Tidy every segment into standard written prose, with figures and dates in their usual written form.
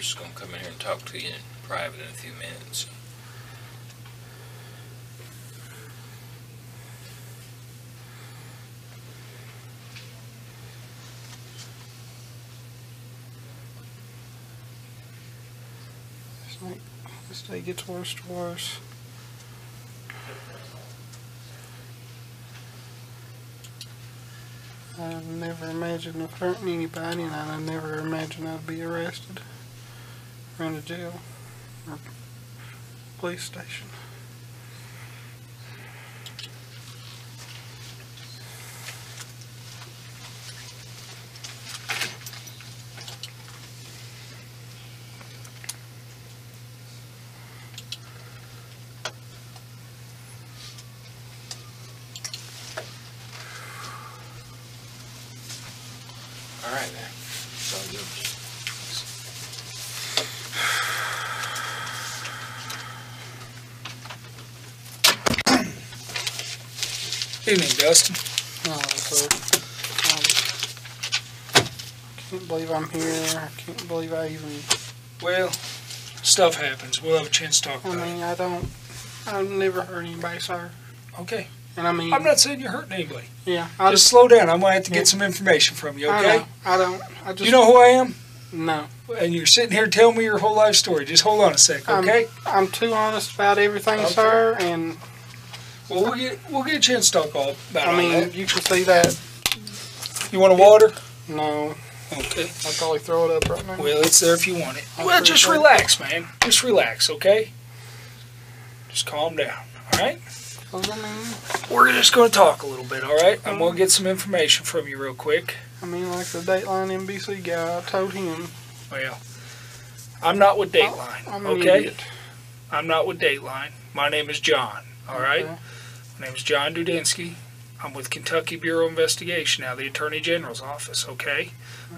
just going to come in here and talk to you in private in a few minutes. This day gets worse and worse. I never imagined of hurting anybody, and I never imagined I'd be arrested or in a jail or police station. Alright, man. It's all yours. Evening, Dustin. Oh, so, I can't believe I'm here. I can't believe I even... Well, stuff happens. We'll have a chance to talk I about mean, I've never hurt anybody, sir. it. Okay. And I mean... I'm not saying you're hurting anybody. Yeah. Just slow down. I'm going to have to get some information from you, okay? I don't. I just... You know who I am? No. And you're sitting here telling me your whole life story. Just hold on a sec, okay? I'm too honest about everything, Okay. sir, and... Well, we'll get a chance to talk all about I mean, all that. you can see that. You want a water? No. Okay. I'll probably throw it up right now. Well, it's there if you want it. I'll Well, put it just there. relax, man. Just relax, okay? Just calm down, all right? 'Cause I mean, We're just going to talk a little bit, all right? I'm going to get some information from you real quick. like the Dateline NBC guy, I told him. Well, I'm not with Dateline, I'm an okay? idiot. I'm not with Dateline. My name is John, all right? Okay. My name is John Dudinskie. I'm with Kentucky Bureau of Investigation, now the Attorney General's office, okay?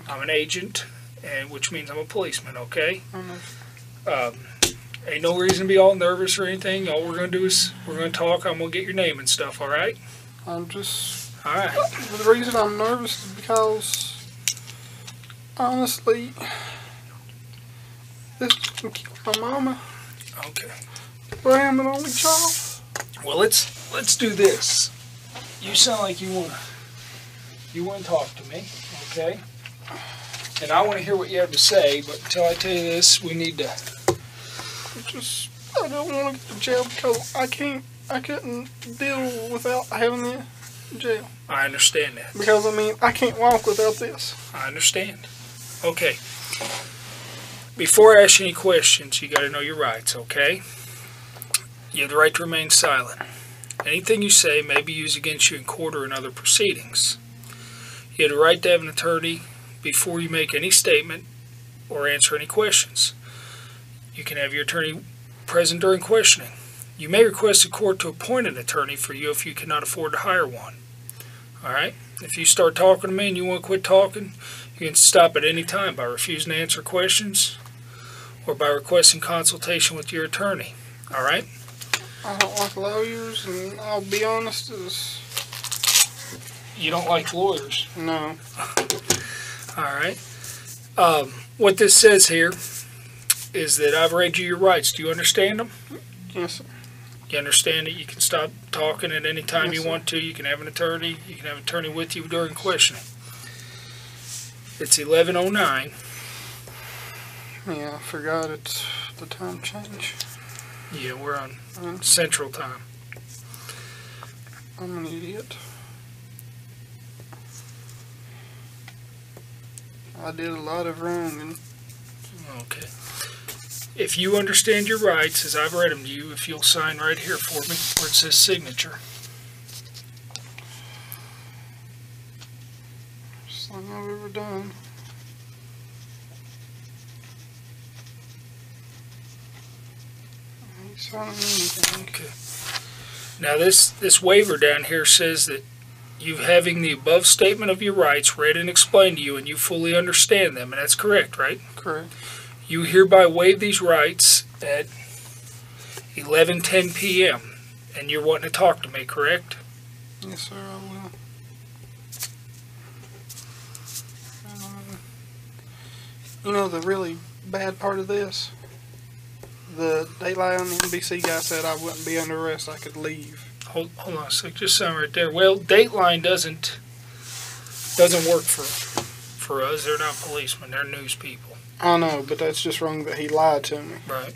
I'm an agent, and which means I'm a policeman, okay? Ain't no reason to be all nervous or anything. All we're going to do is we're going to talk. I'm going to get your name and stuff, all right? I'm just... All right. The reason I'm nervous is because, honestly, this can kill my mama. Okay. I am an only child. Well, let's do this. You sound like you want to talk to me, okay? And I want to hear what you have to say, but until I tell you this, we need to... I don't want to get to jail because I couldn't deal without having the jail. I understand that. Because, I mean, I can't walk without this. I understand. Okay. Before I ask you any questions, you got to know your rights, okay? You have the right to remain silent. Anything you say may be used against you in court or in other proceedings. You have the right to have an attorney before you make any statement or answer any questions. You can have your attorney present during questioning. You may request a court to appoint an attorney for you if you cannot afford to hire one. Alright? If you start talking to me and you want to quit talking, you can stop at any time by refusing to answer questions or by requesting consultation with your attorney. Alright? I don't like lawyers, and I'll be honest, You don't like lawyers? no. Alright. What this says here is that I've read you your rights. Do you understand them? Yes, sir. You understand that you can stop talking at any time Yes, you sir. want to. You can have an attorney. You can have an attorney with you during questioning. It's 11:09. Yeah, I forgot it's the time change. Yeah, we're on Central Time. I'm an idiot. I did a lot of wrong, and Okay. If you understand your rights, as I've read them to you, if you'll sign right here for me, where it says signature. first thing I've ever done. I ain't signing anything. Okay. Now this waiver down here says that you having the above statement of your rights read and explained to you and you fully understand them, and that's correct, right? Correct. You hereby waive these rights at 11:10 p.m. and you're wanting to talk to me, correct? Yes, sir, I will. You know, the really bad part of this? The Dateline on the NBC guy said I wouldn't be under arrest. I could leave. Hold on a sec. Just something right there. Well, Dateline doesn't work for us. They're not policemen. They're news people. I know, but that's just wrong that he lied to me. Right.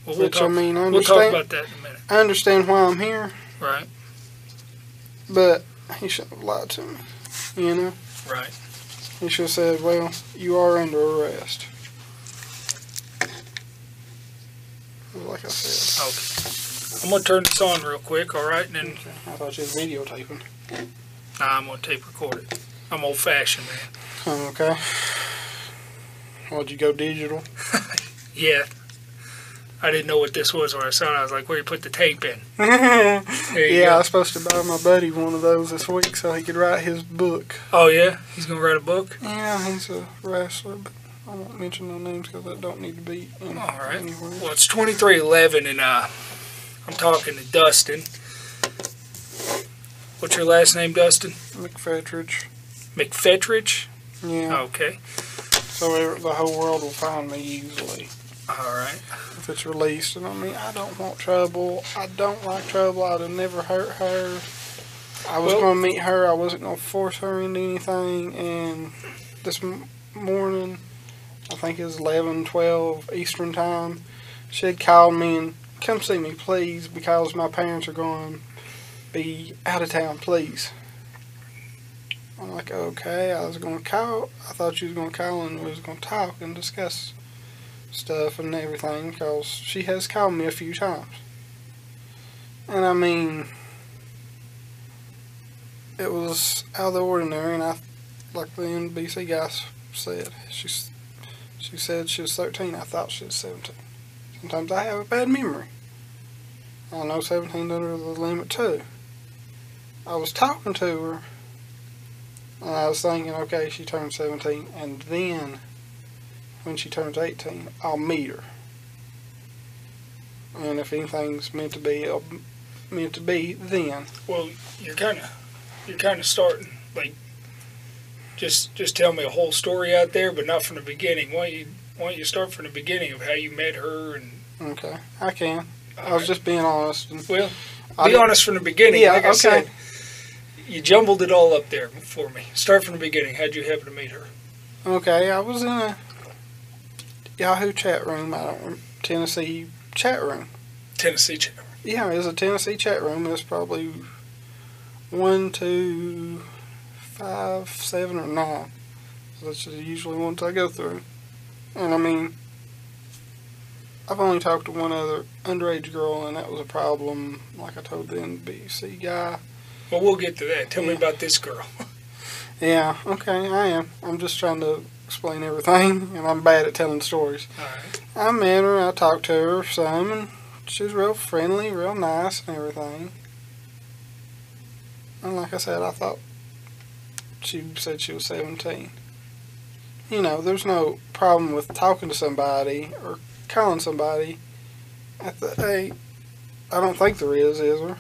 Well, Which, I mean, I we'll talk understand. about that in a minute. I understand why I'm here, Right. but he shouldn't have lied to me. You know? Right. He should have said, well, you are under arrest. Like I said. Okay. I'm going to turn this on real quick, all right? And then I thought you was videotaping. I'm going to tape record it. I'm old-fashioned, man. Okay. Why'd you go digital? Yeah. I didn't know what this was when I saw it. I was like, where you put the tape in? There you Yeah, go. I was supposed to buy my buddy one of those this week so he could write his book. Oh, yeah? He's going to write a book? Yeah, he's a wrestler, but I won't mention no names because that don't need to be in All right. anywhere. Well, it's 2311, and I'm talking to Dustin. What's your last name, Dustin? McPhetridge. McPhetridge? Yeah. Okay. So the whole world will find me easily All right. if it's released. And I mean, I don't want trouble. I don't like trouble. I'd have never hurt her. I was going to meet her. I wasn't going to force her into anything. And this morning, I think it was 11:12 Eastern time, she had called me and come see me, please, because my parents are going to be out of town, please. I'm like, okay, I was going to call. I thought you was going to call and we was going to talk and discuss stuff and everything because she has called me a few times. And I mean, it was out of the ordinary, and like the NBC guy said, she said she was 13. I thought she was 17. Sometimes I have a bad memory. I know 17's under the limit too. I was talking to her, and I was thinking, okay, she turned 17, and then when she turns 18, I'll meet her. And if anything's meant to be, then. Well, you're kind of starting, like, just tell me a whole story out there, but not from the beginning. Why don't you start from the beginning of how you met her? And Okay, I can. I was just being honest. And well, be honest from the beginning. Yeah, like I okay. said, you jumbled it all up there for me. Start from the beginning. How'd you happen to meet her? Okay, I was in a Yahoo chat room. Tennessee chat room. Tennessee chat room. Yeah, it was a Tennessee chat room. It was probably 1, 2, 5, 7, or 9. That's usually ones I go through. And I mean, I've only talked to one other underage girl, and that was a problem, like I told the NBC guy. Well, we'll get to that. Tell me about this girl. Yeah, okay, I am. I'm just trying to explain everything, and I'm bad at telling stories. All right. I met her, I talked to her some, and she was real friendly, real nice, and everything. And like I said, I thought she said she was 17. You know, there's no problem with talking to somebody or calling somebody at the age. I don't think there is there?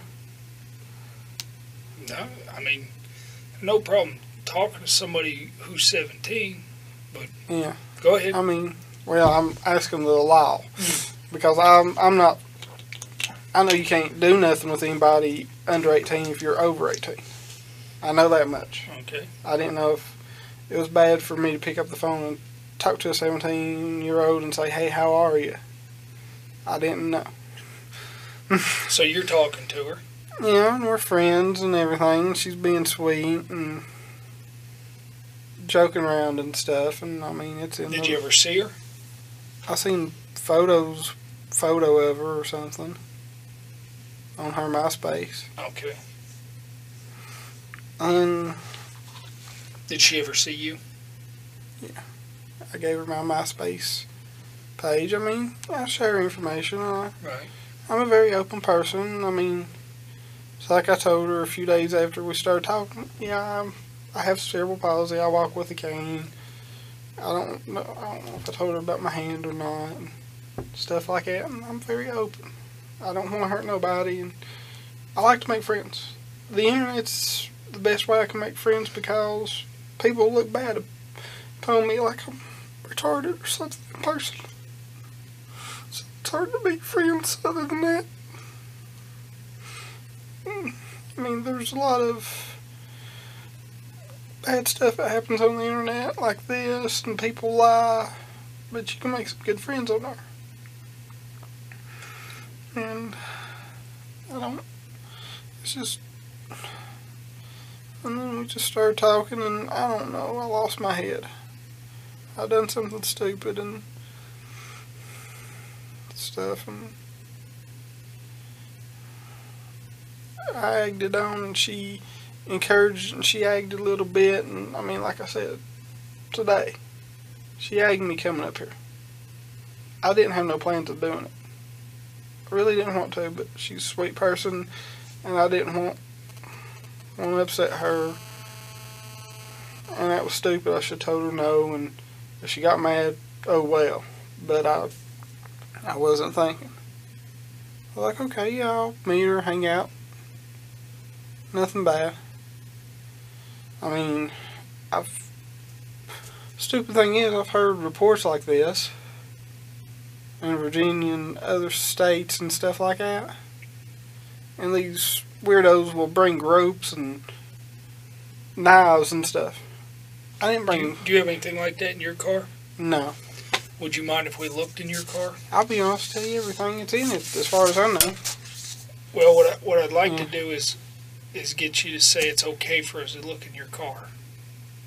No, I mean, no problem talking to somebody who's 17, but Yeah. go ahead. I mean, well, I'm asking the law because I'm not. I know you can't do nothing with anybody under 18 if you're over 18. I know that much. Okay. I didn't know if it was bad for me to pick up the phone and talk to a 17-year-old and say, hey, how are you? I didn't know. So you're talking to her. Yeah, and we're friends and everything. She's being sweet and joking around and stuff. And I mean, it's in. Did you ever see her? I seen photo of her or something on her MySpace. Okay. And Did she ever see you? I gave her my MySpace page. I mean, I share information. Right. I'm a very open person. I mean, it's like I told her a few days after we started talking. Yeah, I have cerebral palsy. I walk with a cane. I don't know if I told her about my hand or not, and stuff like that. And I'm very open. I don't want to hurt nobody, and I like to make friends. The internet's the best way I can make friends because people look bad upon me like I'm retarded or something in person. So it's hard to make friends other than that. I mean, there's a lot of bad stuff that happens on the internet like this, and people lie, but you can make some good friends on there. And it's just, and then we just started talking, and I don't know, I lost my head. I done something stupid and stuff, and I egged it on, and she encouraged, and she egged a little bit, and I mean, like I said, today, she egged me coming up here. I didn't have no plans of doing it. I really didn't want to, but she's a sweet person, and I didn't want to upset her, and that was stupid. I should have told her no, and if she got mad, oh well, but I wasn't thinking. I was like, okay, yeah, I'll meet her, hang out, nothing bad. I mean, stupid thing is, I've heard reports like this in Virginia and other states and stuff like that, and these weirdos will bring ropes and knives and stuff. I didn't bring. Do you have anything like that in your car? No. Would you mind if we looked in your car? I'll be honest, tell you everything that's in it, as far as I know. Well, what I'd like to do is get you to say it's okay for us to look in your car.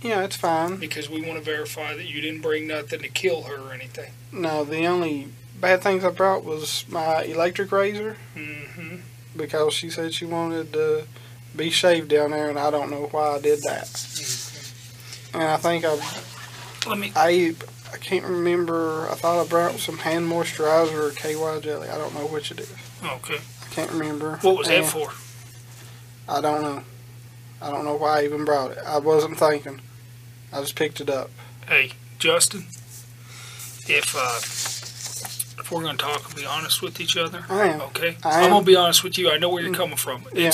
Yeah, it's fine. Because we want to verify that you didn't bring nothing to kill her or anything. No, the only bad things I brought was my electric razor. Mm-hmm. Because she said she wanted to be shaved down there, and I don't know why I did that. Mm-hmm. And I think I can't remember. I thought I brought some hand moisturizer or KY jelly. I don't know which it is. Okay. I can't remember. What was that for? I don't know. I don't know why I even brought it. I wasn't thinking. I just picked it up. Hey, Justin, if we're going to talk and be honest with each other, I am. okay? I'm going to be honest with you. I know where you're coming from. Yeah.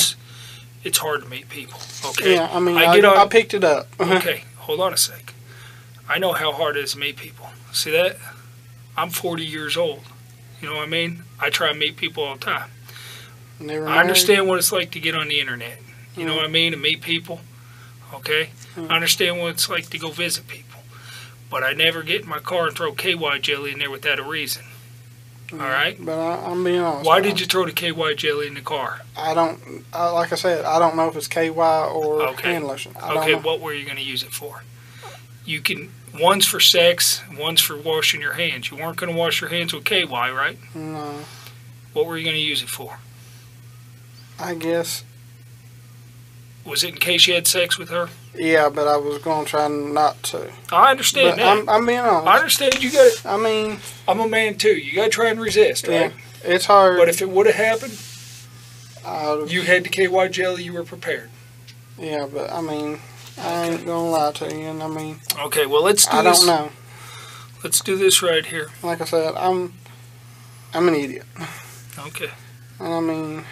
It's hard to meet people, okay? Yeah, I mean, I picked it up. Okay, hold on a sec. I know how hard it is to meet people. See that? I'm 40 years old. You know what I mean? I try and meet people all the time. I understand what it's like to get on the internet. You know what I mean? To meet people. Okay? I understand what it's like to go visit people. But I never get in my car and throw KY jelly in there without a reason. Alright? But I'm being honest. Why did you throw the KY jelly in the car? Like I said, I don't know if it's KY or hand lotion. Okay, what were you going to use it for? One's for sex, one's for washing your hands. You weren't going to wash your hands with KY, right? No. What were you going to use it for? I guess. Was it in case you had sex with her? Yeah, but I was going to try not to. I understand that. I'm being honest. I understand you got it. I mean, I'm a man too. You got to try and resist, right? Yeah, it's hard. But if it would have happened, you had the KY jelly, you were prepared. Yeah, but I mean, I ain't going to lie to you, and I mean. Okay, well, let's do this. I don't know. Let's do this right here. Like I said, I'm an idiot. Okay. And I mean.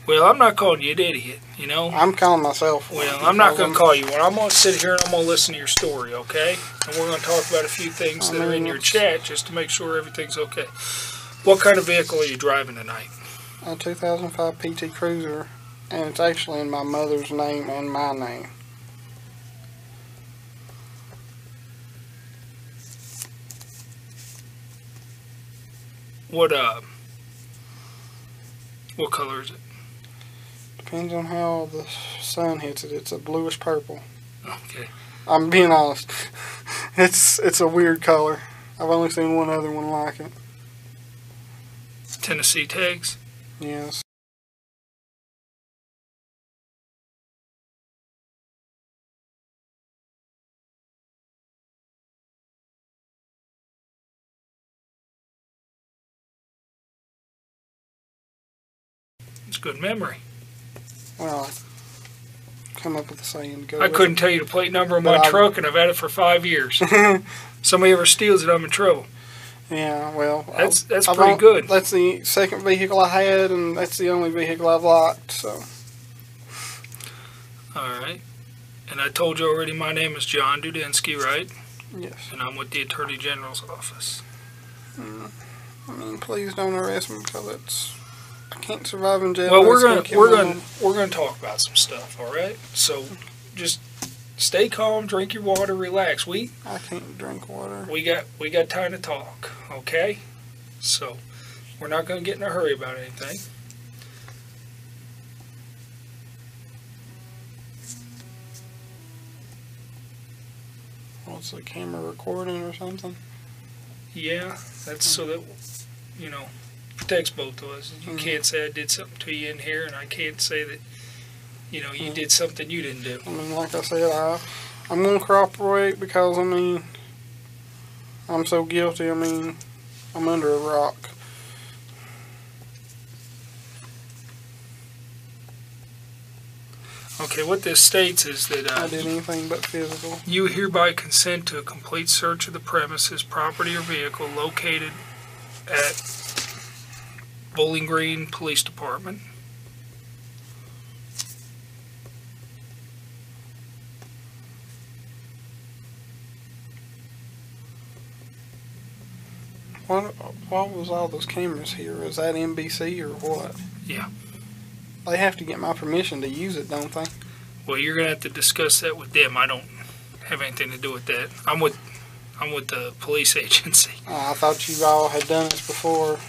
Well, I'm not calling you an idiot, you know? I'm calling myself. Well, I'm not going to call you one. I'm going to sit here and I'm going to listen to your story, okay? And we're going to talk about a few things that are in your chat just to make sure everything's okay. What kind of vehicle are you driving tonight? A 2005 PT Cruiser, and it's actually in my mother's name and my name. What color is it? Depends on how the sun hits it. It's a bluish purple. Okay. I'm being honest. It's a weird color. I've only seen one other one like it. Tennessee tags? Yes. It's good memory. Well, I come up with the saying. I couldn't tell you the plate number of my truck, and I've had it for 5 years. Somebody ever steals it, I'm in trouble. Yeah, well, that's pretty good. That's the second vehicle I had, and that's the only vehicle I've locked. So. All right. And I told you already, my name is John Dudinskie, right? Yes. And I'm with the Attorney General's office. I mean, please don't arrest me because I can't survive in jail. Well, we're gonna gonna talk about some stuff, all right? So, just stay calm, drink your water, relax. I can't drink water. We got time to talk, okay? So, we're not gonna get in a hurry about anything. What's the camera recording or something? Yeah, that's so that, protects both of us. You can't say I did something to you in here, and I can't say that, you did something you didn't do. I mean, like I said, I'm going to cooperate because, I mean, I'm so guilty. I mean, I'm under a rock. Okay, what this states is that I did anything but physical. you hereby consent to a complete search of the premises, property, or vehicle located at Bowling Green Police Department. What was all those cameras here? Is that NBC or what? Yeah. They have to get my permission to use it, don't they? Well, you're gonna have to discuss that with them. I don't have anything to do with that. I'm with the police agency. I thought you all had done this before.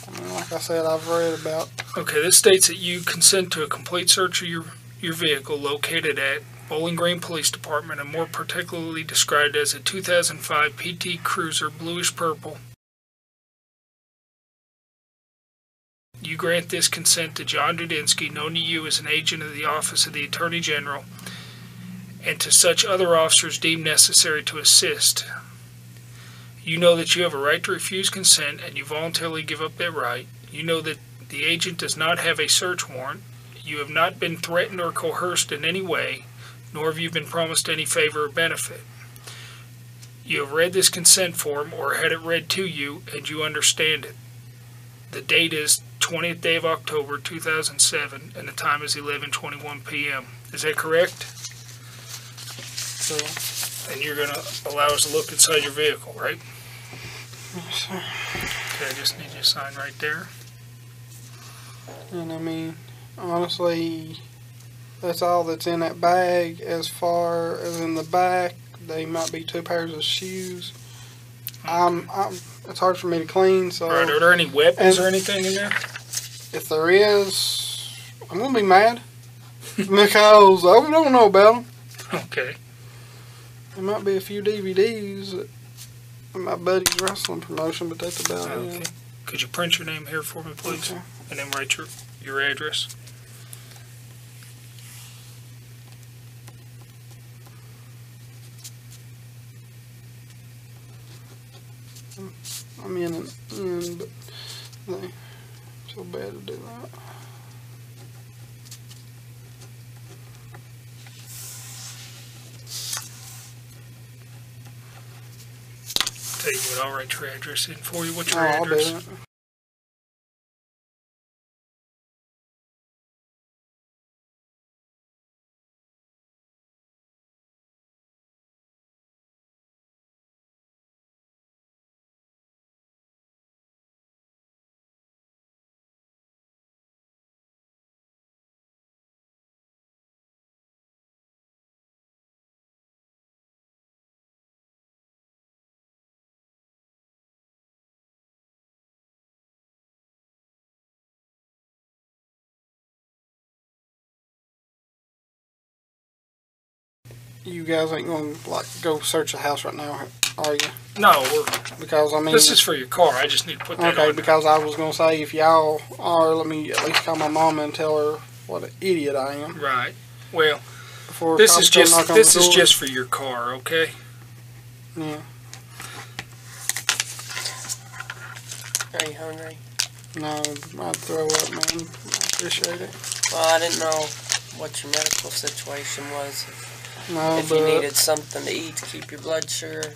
I mean, like I said, I've read about. Okay, this states that you consent to a complete search of your vehicle located at Bowling Green Police Department, and more particularly described as a 2005 PT Cruiser, bluish purple. You grant this consent to John Dudinskie, known to you as an agent of the Office of the Attorney General, and to such other officers deemed necessary to assist. You know that you have a right to refuse consent, and you voluntarily give up that right. You know that the agent does not have a search warrant. You have not been threatened or coerced in any way, nor have you been promised any favor or benefit. You have read this consent form or had it read to you, and you understand it. The date is 20th day of October 2007, and the time is 11:21 p.m. Is that correct? So, And you're going to allow us to look inside your vehicle, right? yes, sir. Okay, I just need you to sign right there. And I mean, honestly, that's all that's in that bag. As far as in the back, they might be 2 pairs of shoes. It's hard for me to clean, so. Right, are there any weapons or anything in there? If there is, I'm gonna be mad because I don't know about them. Okay. There might be a few DVDs at my buddy's wrestling promotion, but that's about Okay. it. Could you print your name here for me, please? Okay. And then write your address. I'm in and in, but they so bad to do that. Tell you what, I'll write your address in for you. What's your I'll do address? it. You guys ain't gonna like go search the house right now, are you? No, Because I mean, this is for your car. I just need to put that okay. on. Because I was gonna say if y'all are, let me at least call my mama and tell her what an idiot I am. Right. Well, Before this cops is come just knock on this the is door. just for your car, okay? Yeah. Are you hungry? No, I'd throw up, man. I appreciate it. Well, I didn't know what your medical situation was. No, If but you needed something to eat to keep your blood sugar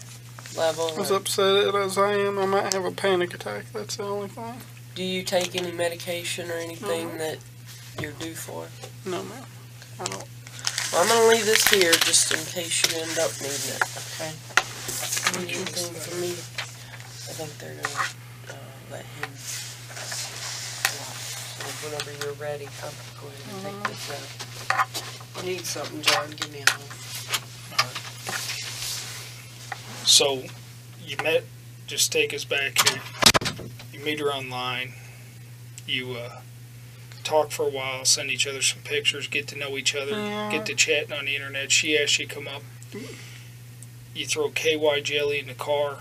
level. as or- upset as I am, I might have a panic attack. That's the only thing. Do you take any medication or anything that you're due for? No, man. I don't. Well, I'm going to leave this here just in case you end up needing it, okay? Need anything from me? I think they're gonna let him watch. So whenever you're ready, I'll go ahead and take this out. You need something, John? Give me a hug. So, you met, just take us back here. You meet her online. You talk for a while, send each other some pictures, get to know each other, get to chatting on the internet. She asks you to come up. You throw KY jelly in the car,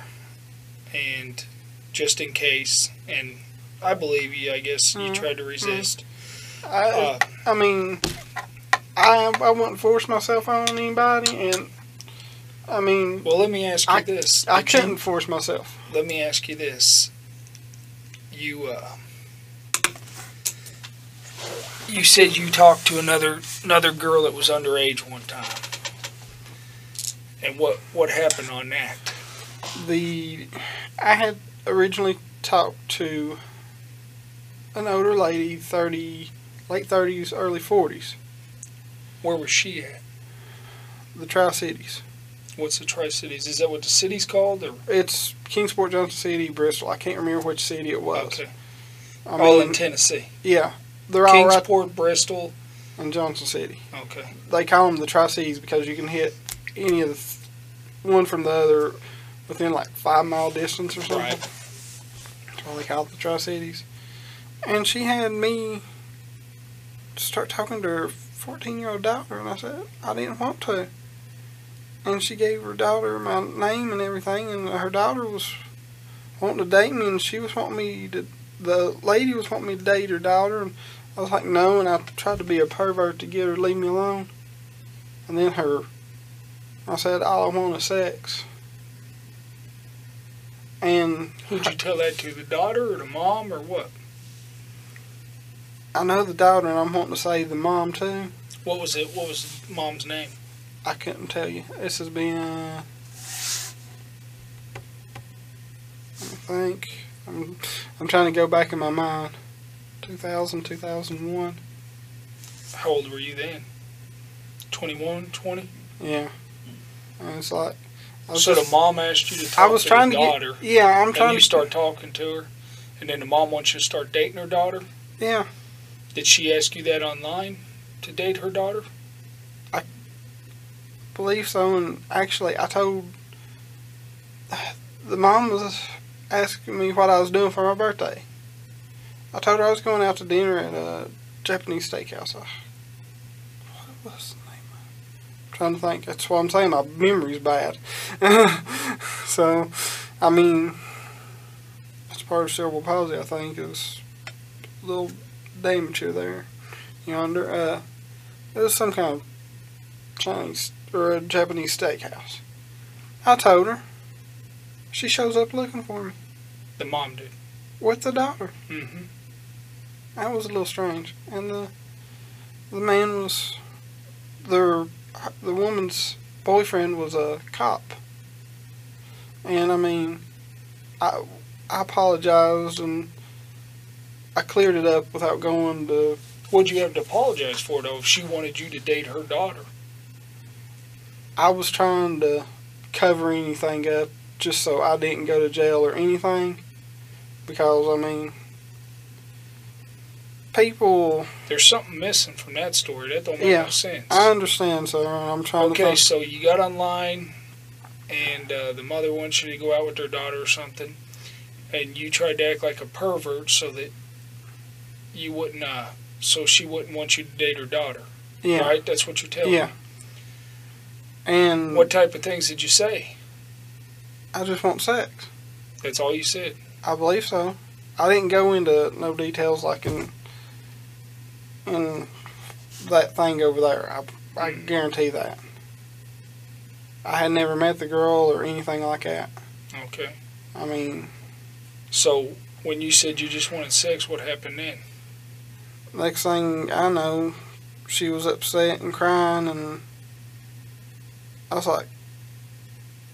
and just in case, and I believe you, I guess you tried to resist. I mean, I wouldn't force myself on anybody, and I mean... Well, let me ask you this. I couldn't force myself. Let me ask you this. You said you talked to another girl that was underage one time. And what happened on that? I had originally talked to an older lady, late 30s, early 40s. Where was she at? The Tri-Cities. What's the Tri-Cities? Is that what the city's called? Or? It's Kingsport, Johnson City, Bristol. I can't remember which city it was. Okay. I All mean, in Tennessee. Yeah. They're all right. Kingsport, Bristol. And Johnson City. Okay. They call them the Tri-Cities because you can hit any of one from the other within like 5 mile distance or something. Right. That's why they call it the Tri-Cities. And she had me start talking to her 14-year-old daughter, and I said I didn't want to. And she gave her daughter my name and everything, and her daughter was wanting to date me, and she was wanting me to, the lady was wanting me to date her daughter, and I was like, no, and I tried to be a pervert to get her to leave me alone. And then I said, all I want is sex. And who'd you tell that to? The daughter or the mom or what? I know the daughter, and I'm wanting to say the mom too. What was it? What was the mom's name? I couldn't tell you. This has been, I think, I'm trying to go back in my mind. 2000, 2001. How old were you then? 21, 20? Yeah. And it's like... So the mom asked you to talk to the daughter. I'm trying to... you start talking to her, and then the mom wants you to start dating her daughter? Yeah. Did she ask you that online, to date her daughter? I believe so, and actually I told... The mom was asking me what I was doing for my birthday. I told her I was going out to dinner at a Japanese steakhouse. What was the name? I'm trying to think. That's what I'm saying. My memory's bad. So, I mean, it's part of cerebral palsy, I think. Is a little damage here there. Yonder. It was some kind of Chinese or a Japanese steakhouse. I told her. She shows up looking for me. The mom did. With the daughter. Mm-hmm. That was a little strange. And the man was, the woman's boyfriend was a cop. And I mean, I apologized and I cleared it up without going to... What'd you have to apologize for, though, if she wanted you to date her daughter? I was trying to cover anything up just so I didn't go to jail or anything. Because, I mean... People... There's something missing from that story. That don't make no sense. I understand, sir. I'm trying to... Okay, so you got online, and the mother wants you to go out with their daughter or something, and you tried to act like a pervert so that you wouldn't, so she wouldn't want you to date her daughter. Yeah. Right? That's what you're telling me. And... What type of things did you say? I just want sex. That's all you said? I believe so. I didn't go into no details like in that thing over there. I guarantee that. I had never met the girl or anything like that. Okay. I mean... So, when you said you just wanted sex, what happened then? Next thing I know, she was upset and crying, and I was like...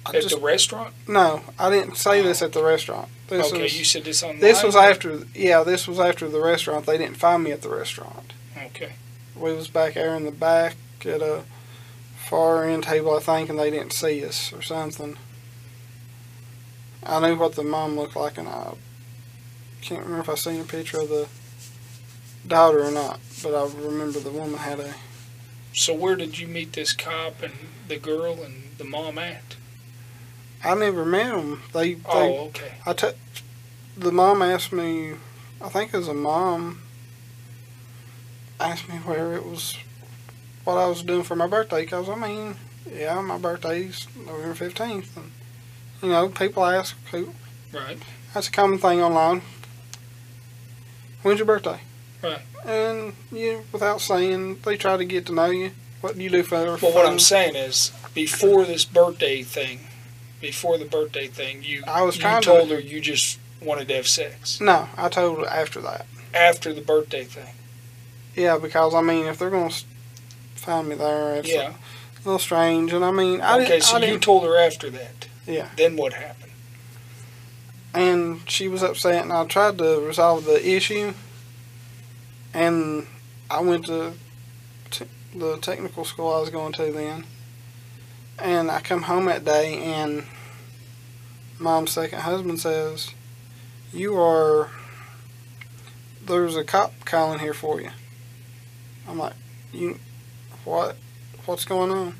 the restaurant? No, I didn't say this at the restaurant. You said this online? This was after the restaurant. They didn't find me at the restaurant. Okay. We was back there in the back at a far end table, I think, and they didn't see us or something. I knew what the mom looked like, and I can't remember if I seen a picture of the daughter or not, but I remember the woman had a... So where did you meet this cop and the girl and the mom at? I never met them. Oh, okay. The mom asked me, I think it was a mom, asked me where it was, what I was doing for my birthday, because, I mean, yeah, my birthday's November 15th, and, you know, people ask, who, Right. that's a common thing online. When's your birthday? Right. And you, without saying, they try to get to know you. What do you do for Well, what I'm saying is, before this birthday thing, you told her you just wanted to have sex. No, I told her after that. After the birthday thing. Yeah, because, I mean, if they're going to find me there, it's a little strange. And, I mean, you told her after that. Yeah. Then what happened? And she was upset, and I tried to resolve the issue. And I went to the technical school I was going to then. And I come home that day, and Mom's second husband says, there's a cop calling here for you. I'm like, what's going on?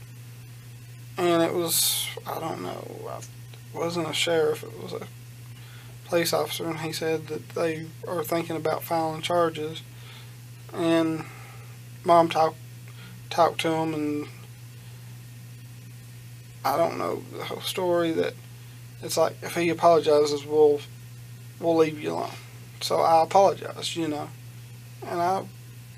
And it was, I don't know, it wasn't a sheriff, it was a police officer, and he said that they are thinking about filing charges. And Mom talked to him, and I don't know the whole story, that it's like, if he apologizes, we'll leave you alone. So I apologized, you know, and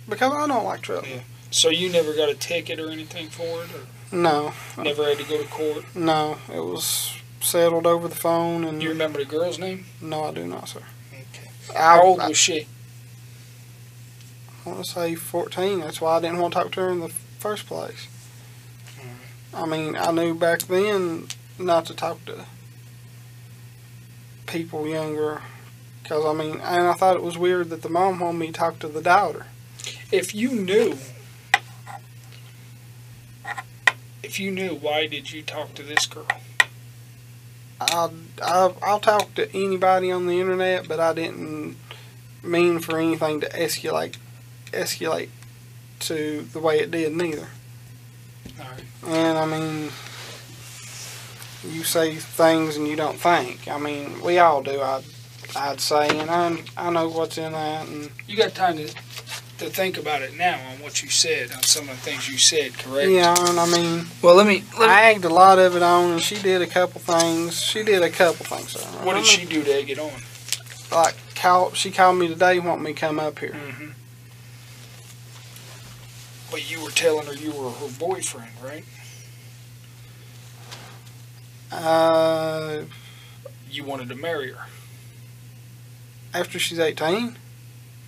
because I don't like trouble. Yeah. So you never got a ticket or anything for it, or No. never had to go to court? No, it was settled over the phone. And do you remember the girl's name? No, I do not, sir. Okay. How old was she? I want to say 14. That's why I didn't want to talk to her in the first place. I mean, I knew back then not to talk to people younger, because, I mean, and I thought it was weird that the mom wanted me to talk to the daughter. If you knew, why did you talk to this girl? I'll talk to anybody on the internet, but I didn't mean for anything to escalate to the way it did neither. All right. And I mean, you say things and you don't think. I mean, we all do. I'd say, and I know what's in that. And you got time to think about it now on what you said, on some of the things you said, correct? Yeah, and I mean, well, let me I egged a lot of it on, and she did a couple things. Sir. What did she do to egg it on? Like, she called me today, wanting me to come up here. Mm-hmm. But you were telling her you were her boyfriend, right? You wanted to marry her. After she's 18?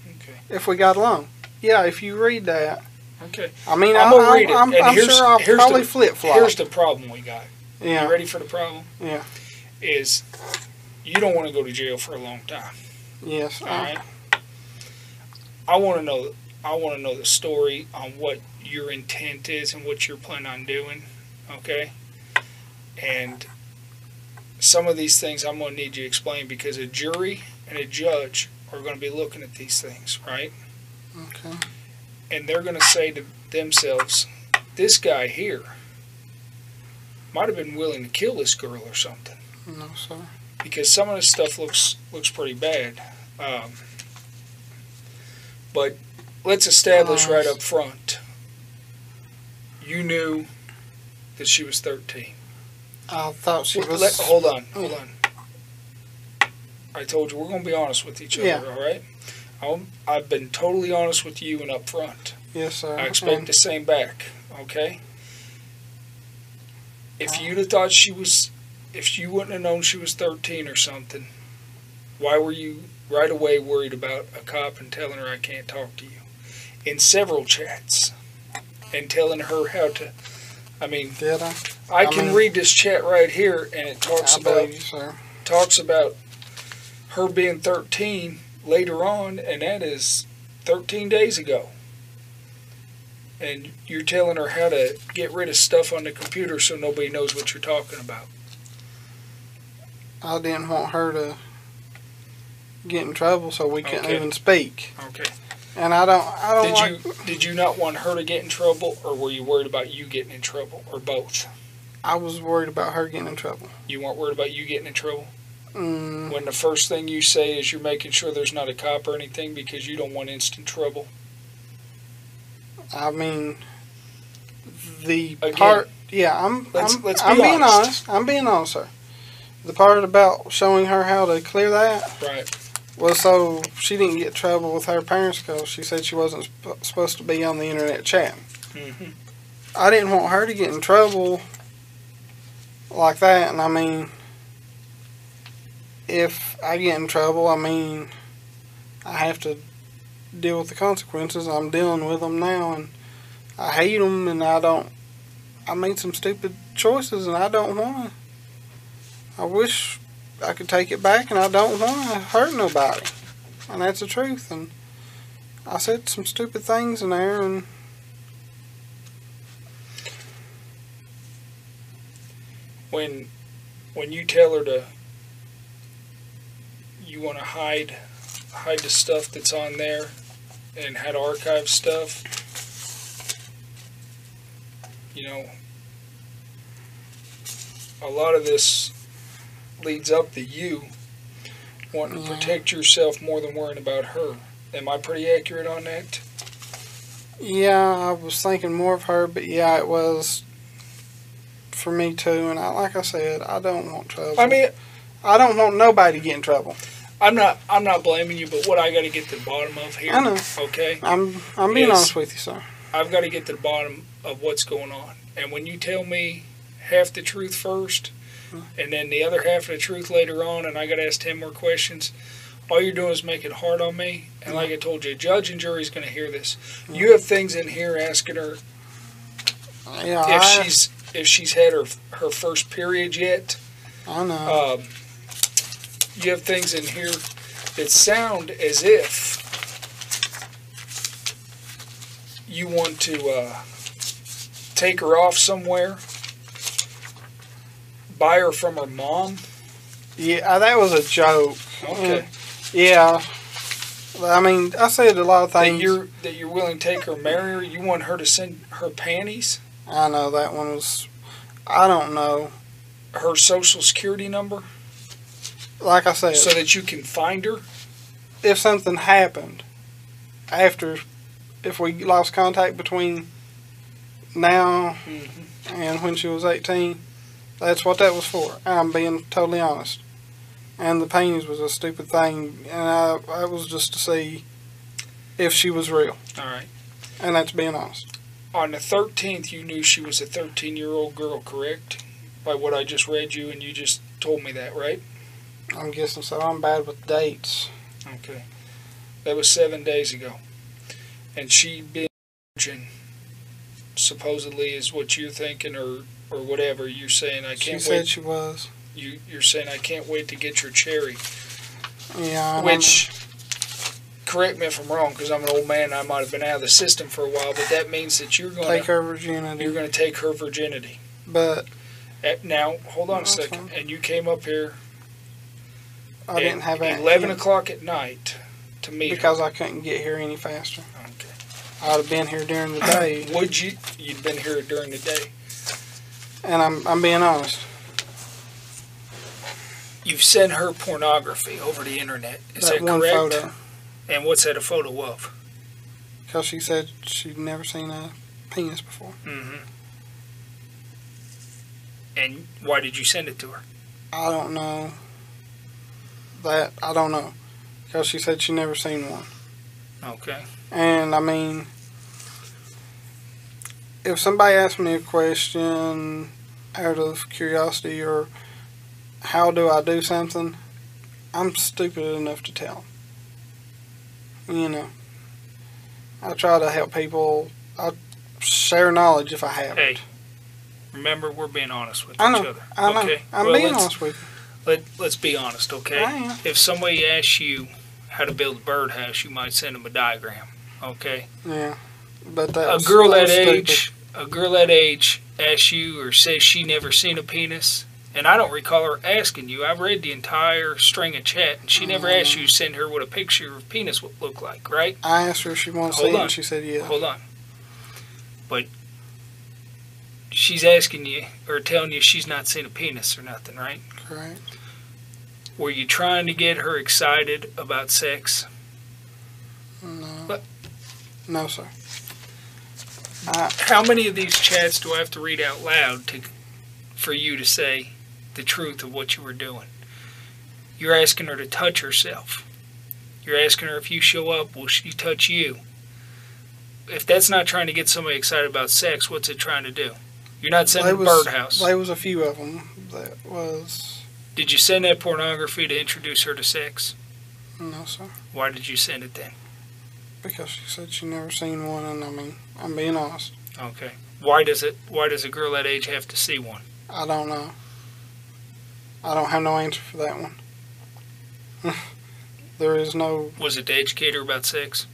Okay. If we got along. Yeah, if you read that. Okay. I mean, I'm going to read it. I'm sure I'll probably flip-flop. Here's the problem we got. Yeah. You ready for the problem? Yeah. Is you don't want to go to jail for a long time. Yes. All right. I want to know the story on what your intent is and what you're planning on doing. Okay. And some of these things I'm going to need you to explain, because a jury and a judge are going to be looking at these things, right? Okay. And they're going to say to themselves, this guy here might have been willing to kill this girl or something. No, sir. Because some of this stuff looks pretty bad. But let's establish right up front. You knew that she was 13. I thought she was... Hold on. I told you we're going to be honest with each other, yeah. All right? I've been totally honest with you and up front. Yes, sir. I expect the same back, okay? If you'd have thought if you wouldn't have known she was 13 or something, why were you right away worried about a cop and telling her I can't talk to you? In several chats. And telling her how to, I mean, did I? I can read this chat right here, and it talks about her being 13 later on, and that is 13 days ago. And you're telling her how to get rid of stuff on the computer so nobody knows what you're talking about. I didn't want her to get in trouble, so we couldn't Okay. even speak. Okay. And I don't Did you not want her to get in trouble, or were you worried about you getting in trouble, or both? I was worried about her getting in trouble. You weren't worried about you getting in trouble? Mm, When the first thing you say is you're making sure there's not a cop or anything because you don't want instant trouble? I mean, the Again, part. Yeah, let's be I'm being honest. honest. I'm being honest, sir. The part about showing her how to clear that Right. was so she didn't get in trouble with her parents because she said she wasn't supposed to be on the internet chatting. Mm-hmm. I didn't want her to get in trouble like that, and I mean, if I get in trouble, I mean, I have to deal with the consequences. I'm dealing with them now, and I hate them, and I made some stupid choices, and I don't want to. I wish I could take it back, and I don't want to hurt nobody, and that's the truth. And I said some stupid things in there, and When you tell her to, you want to hide the stuff that's on there and how to archive stuff, you know, a lot of this leads up to you wanting to protect yourself more than worrying about her. Am I pretty accurate on that? yeah, I was thinking more of her, but yeah, it was for me too. And like I said, I don't want trouble. I mean, I don't want nobody to get in trouble. I'm not blaming you, but what I got to get to the bottom of here, I know. okay? I'm being Yes. honest with you, sir. I've got to get to the bottom of what's going on. And when you tell me half the truth first, and then the other half of the truth later on, and I got to ask 10 more questions, all you're doing is make it hard on me. And like I told you, judge and jury's going to hear this. You have things in here asking her Yeah, if she's had her first period yet. I know. You have things in here that sound as if you want to take her off somewhere, buy her from her mom. Yeah, that was a joke. Okay. Yeah. I mean, I said a lot of things. That you're willing to take her, marry her. You want her to send her panties, I know that one was. I don't know. her social security number, Like I said, so that you can find her. if something happened after, if we lost contact between now and when she was 18, that's what that was for. I'm being totally honest. And the panties was a stupid thing, and I was just to see if she was real. All right. And that's being honest. On the 13th, you knew she was a 13-year-old girl, correct? By what I just read you, and you just told me that, right? I'm guessing so. I'm bad with dates. Okay. That was 7 days ago. And she being a virgin, supposedly, is what you're thinking, or whatever. You're saying, I She can't said wait. she was. You're saying, I can't wait to get your cherry. Yeah. I Which, correct me if I'm wrong, because I'm an old man and I might have been out of the system for a while, but that means that you're going take to her virginity. you're going to take her virginity. But Now, hold on a That's second. fine. And you came up here I didn't have at that 11 o'clock at night to meet because her. I couldn't get here any faster. Okay. I'd have been here during the day, Would you? You'd been here during the day. and I'm being honest. You've sent her pornography over the internet. Is that one correct? photo, And what's that a photo of? because she said she'd never seen a penis before. Mm-hmm. And why did you send it to her? I don't know. I don't know, because she said she never seen one. Okay. And I mean, if somebody asks me a question out of curiosity or how do I do something, I'm stupid enough to tell 'em. You know, I try to help people. I share knowledge if I have Hey, it. remember, we're being honest with I each know. other. I know. Okay. I'm Well, being let's- honest with you. Let's be honest, okay? I am. If somebody asks you how to build a birdhouse, you might send them a diagram, okay? Yeah, but that's A girl that that was age asks you or says she never seen a penis, And I don't recall her asking you. I read the entire string of chat, and she never asked you to send her what a picture of penis would look like, right? I asked her if she wanted to see it, and she said yes. Hold on. But she's asking you, or telling you she's not seen a penis or nothing, right? Correct. Were you trying to get her excited about sex? No. But, no, sir. How many of these chats do I have to read out loud for you to say the truth of what you were doing? You're asking her to touch herself. You're asking her, if you show up, will she touch you? If that's not trying to get somebody excited about sex, what's it trying to do? You're not sending birdhouse. There was a few of them that was... Did you send that pornography to introduce her to sex? No, sir. Why did you send it then? Because she said she never seen one, and I mean, I'm being honest. Okay. Why does a girl that age have to see one? I don't know. I don't have no answer for that one. There is no... Was it to educate her about sex?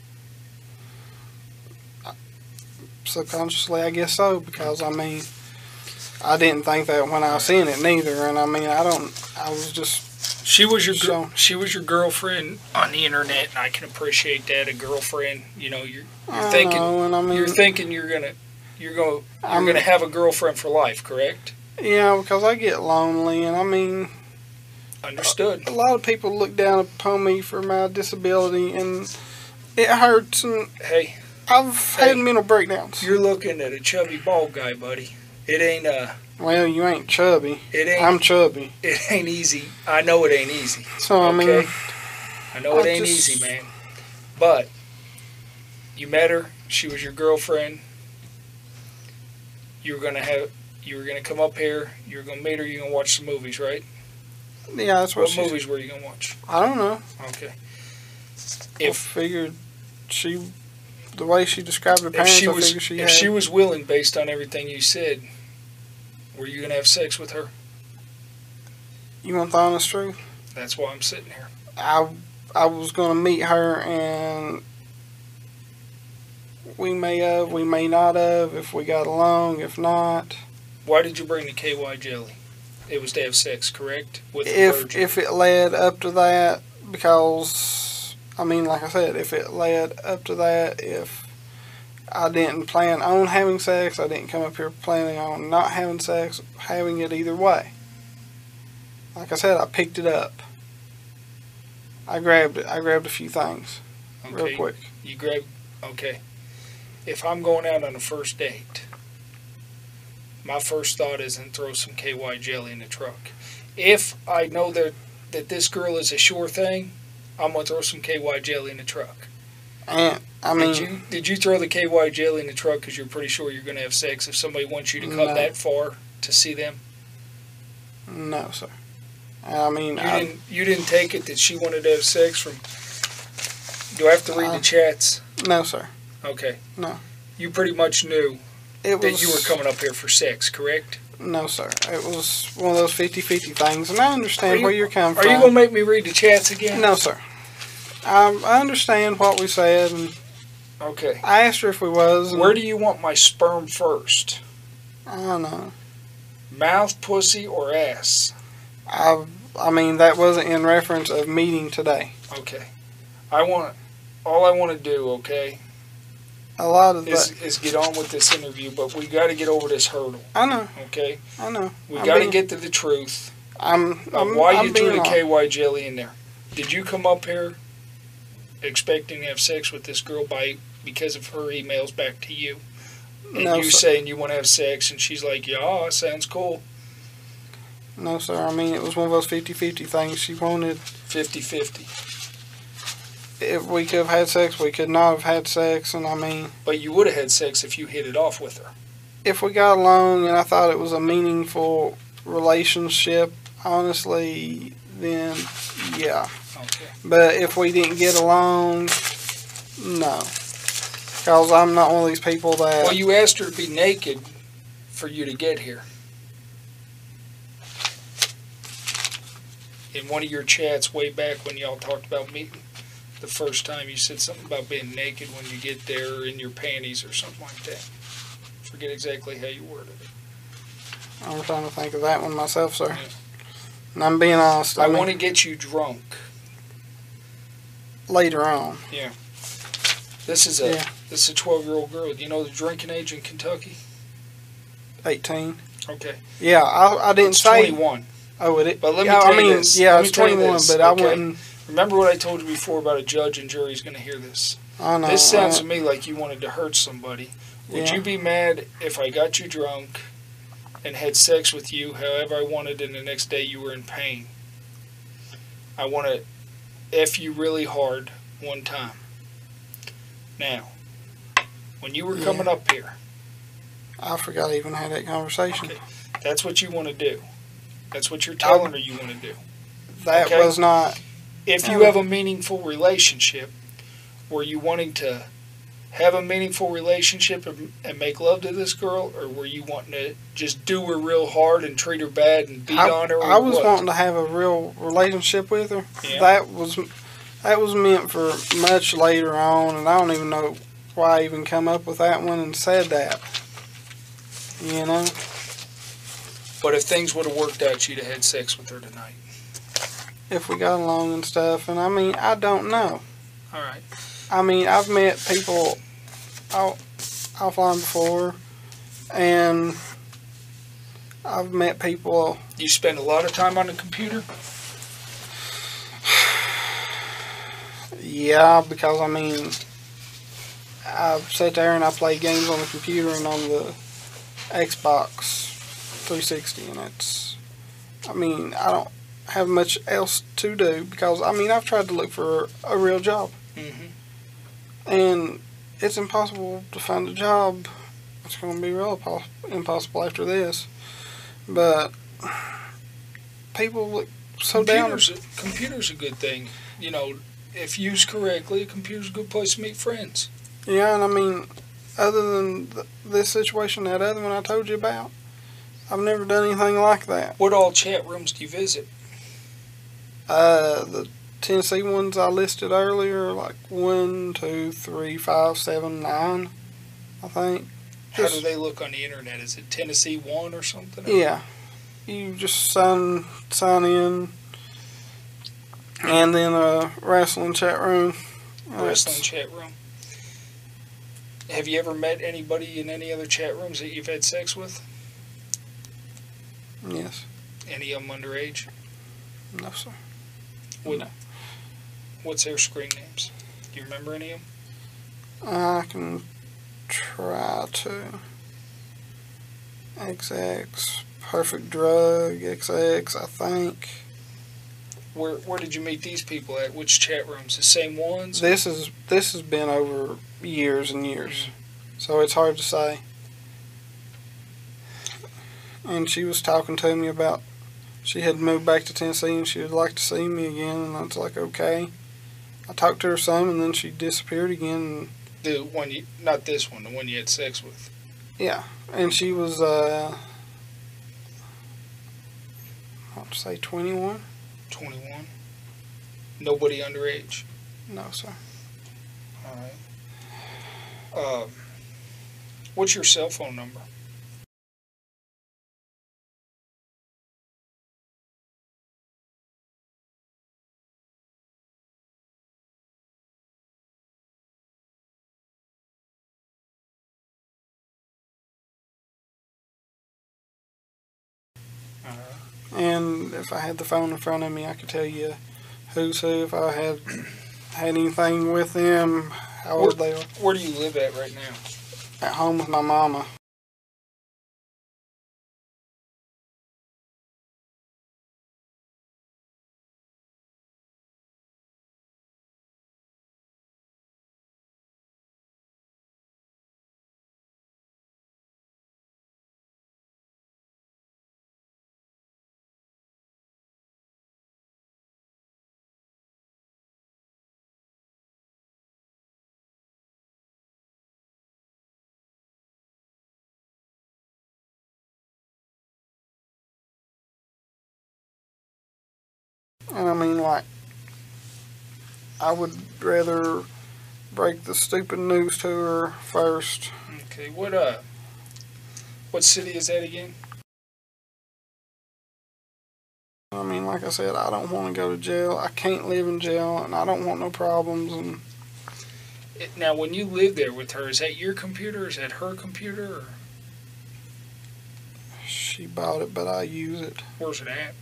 Subconsciously, I guess so, because, I mean, I didn't think that when I seen it neither, and I mean, I was just... She was your girlfriend on the internet, and I can appreciate that. A girlfriend, you know, you're thinking, you're thinking you're gonna have a girlfriend for life, correct? Yeah, because I get lonely, and I mean... Understood. A lot of people look down upon me for my disability, and it hurts, and... Hey. I've had mental breakdowns. You're looking at a chubby bald guy, buddy. It ain't Well, you ain't chubby. I'm chubby. It ain't easy. I know it ain't easy. So I mean, I know it ain't easy, man. But you met her. She was your girlfriend. You were gonna come up here. You were gonna meet her. You were gonna watch some movies, right? Yeah, that's what movies were you gonna watch? I don't know. Okay. I figured the way she described her parents, if she was willing, based on everything you said, were you going to have sex with her? You want the honest truth? That's why I'm sitting here. I was going to meet her, and we may have, we may not have, if we got along, if not. Why did you bring the KY jelly? It was to have sex, correct? With if it led up to that, because... I mean, like I said, if it led up to that, if I didn't plan on having sex, I didn't come up here planning on not having sex, having it either way. Like I said, I picked it up. I grabbed it. I grabbed a few things real quick. Okay. If I'm going out on a first date, my first thought isn't throw some KY jelly in the truck. If I know that this girl is a sure thing, I'm going to throw some KY jelly in the truck. And, I mean... Did you throw the KY jelly in the truck because you're pretty sure you're going to have sex if somebody wants you to come that far to see them? No, sir. I mean... You didn't take it that she wanted to have sex from... Do I have to read the chats? No, sir. Okay. No. You pretty much knew that you were coming up here for sex, correct? No, sir. It was one of those 50-50 things, and I understand where you're coming from. Are you going to make me read the chats again? No, sir. I understand what we said, and okay. I asked her if we was. Where do you want my sperm first? I don't know. Mouth, pussy, or ass? I mean, that wasn't in reference of meeting today. Okay. All I want to do, okay, a lot of that is get on with this interview, but we got to get over this hurdle. I know. Okay? I know. We got to get to the truth of why you threw the KY jelly in there. Did you come up here expecting to have sex with this girl because of her emails back to you? And no, you saying you want to have sex, and she's like, yeah, sounds cool. No, sir. I mean, it was one of those 50-50 things. She wanted... 50-50. If we could have had sex, we could not have had sex, and I mean... But you would have had sex if you hit it off with her. If we got along and I thought it was a meaningful relationship, honestly, then yeah. Okay. But if we didn't get along, no. Because I'm not one of these people that... Well, you asked her to be naked for you to get here. In one of your chats way back when y'all talked about meeting, the first time you said something about being naked when you get there in your panties or something like that. Forget exactly how you worded it. I'm trying to think of that one myself, sir. And I'm being honest. I want to get you drunk. Later on. Yeah. This is a 12-year-old girl. Do you know the drinking age in Kentucky? 18. Okay. Yeah, I didn't It's say 21. Oh, it. But let me tell you this. Yeah, Let me it's tell you 21, this, but I okay? wouldn't. Remember what I told you before about a judge and jury's going to hear this. I know. This sounds to me like you wanted to hurt somebody. Would you be mad if I got you drunk and had sex with you however I wanted and the next day you were in pain? I want to F you really hard one time. Now, when you were coming up here. I forgot I even had that conversation. Okay. That's what you want to do. That's what you're telling her you want to do. That was not. If you have a meaningful relationship, were you wanting to have a meaningful relationship and make love to this girl, or were you wanting to just do her real hard and treat her bad and beat on her? Or I was what? wanting to have a real relationship with her. Yeah. That was meant for much later on, and I don't even know why I even come up with that one and said that. You know? But if things would have worked out, you'd have had sex with her tonight. If we got along and stuff, and I mean, I don't know. All right. I mean, I've met people offline before, and I've met people. You spend a lot of time on the computer? Yeah, because I mean, I sit there and I play games on the computer and on the Xbox 360, and it's, I mean, I don't have much else to do because, I mean, I've tried to look for a real job. Mm-hmm. And it's impossible to find a job. It's going to be real impossible after this. But people look so down. Computer's a good thing. You know, if used correctly, a computer's a good place to meet friends. Yeah, and I mean, other than this situation, that other one I told you about, I've never done anything like that. What all chat rooms do you visit? The Tennessee ones I listed earlier, like 1, 2, 3, 5, 7, 9, I think. How do they look on the internet? Is it Tennessee 1 or something? Yeah. You just sign in, and then a wrestling chat room. Wrestling chat room. Have you ever met anybody in any other chat rooms that you've had sex with? Yes. Any of them underage? No, sir. No. What's their screen names? Do you remember any of them? I can try to. XX, Perfect Drug, XX, I think. Where did you meet these people at? Which chat rooms? The same ones? This has been over years and years, so it's hard to say. And she was talking to me about she had moved back to Tennessee and she would like to see me again, and I was like, okay. I talked to her some, and then she disappeared again. The one not this one, the one you had sex with. Yeah, and she was, I want to say 21. 21. Nobody underage. No, sir. All right. What's your cell phone number? And if I had the phone in front of me, I could tell you who's who. If I had anything with them, how old they are. Where do you live at right now? At home with my mama. And I mean, like, I would rather break the stupid news to her first. Okay, what city is that again? I mean, like I said, I don't want to go to jail. I can't live in jail, and I don't want no problems. And Now, when you live there with her, is that your computer? Or is that her computer? Or she bought it, but I use it. where's it at?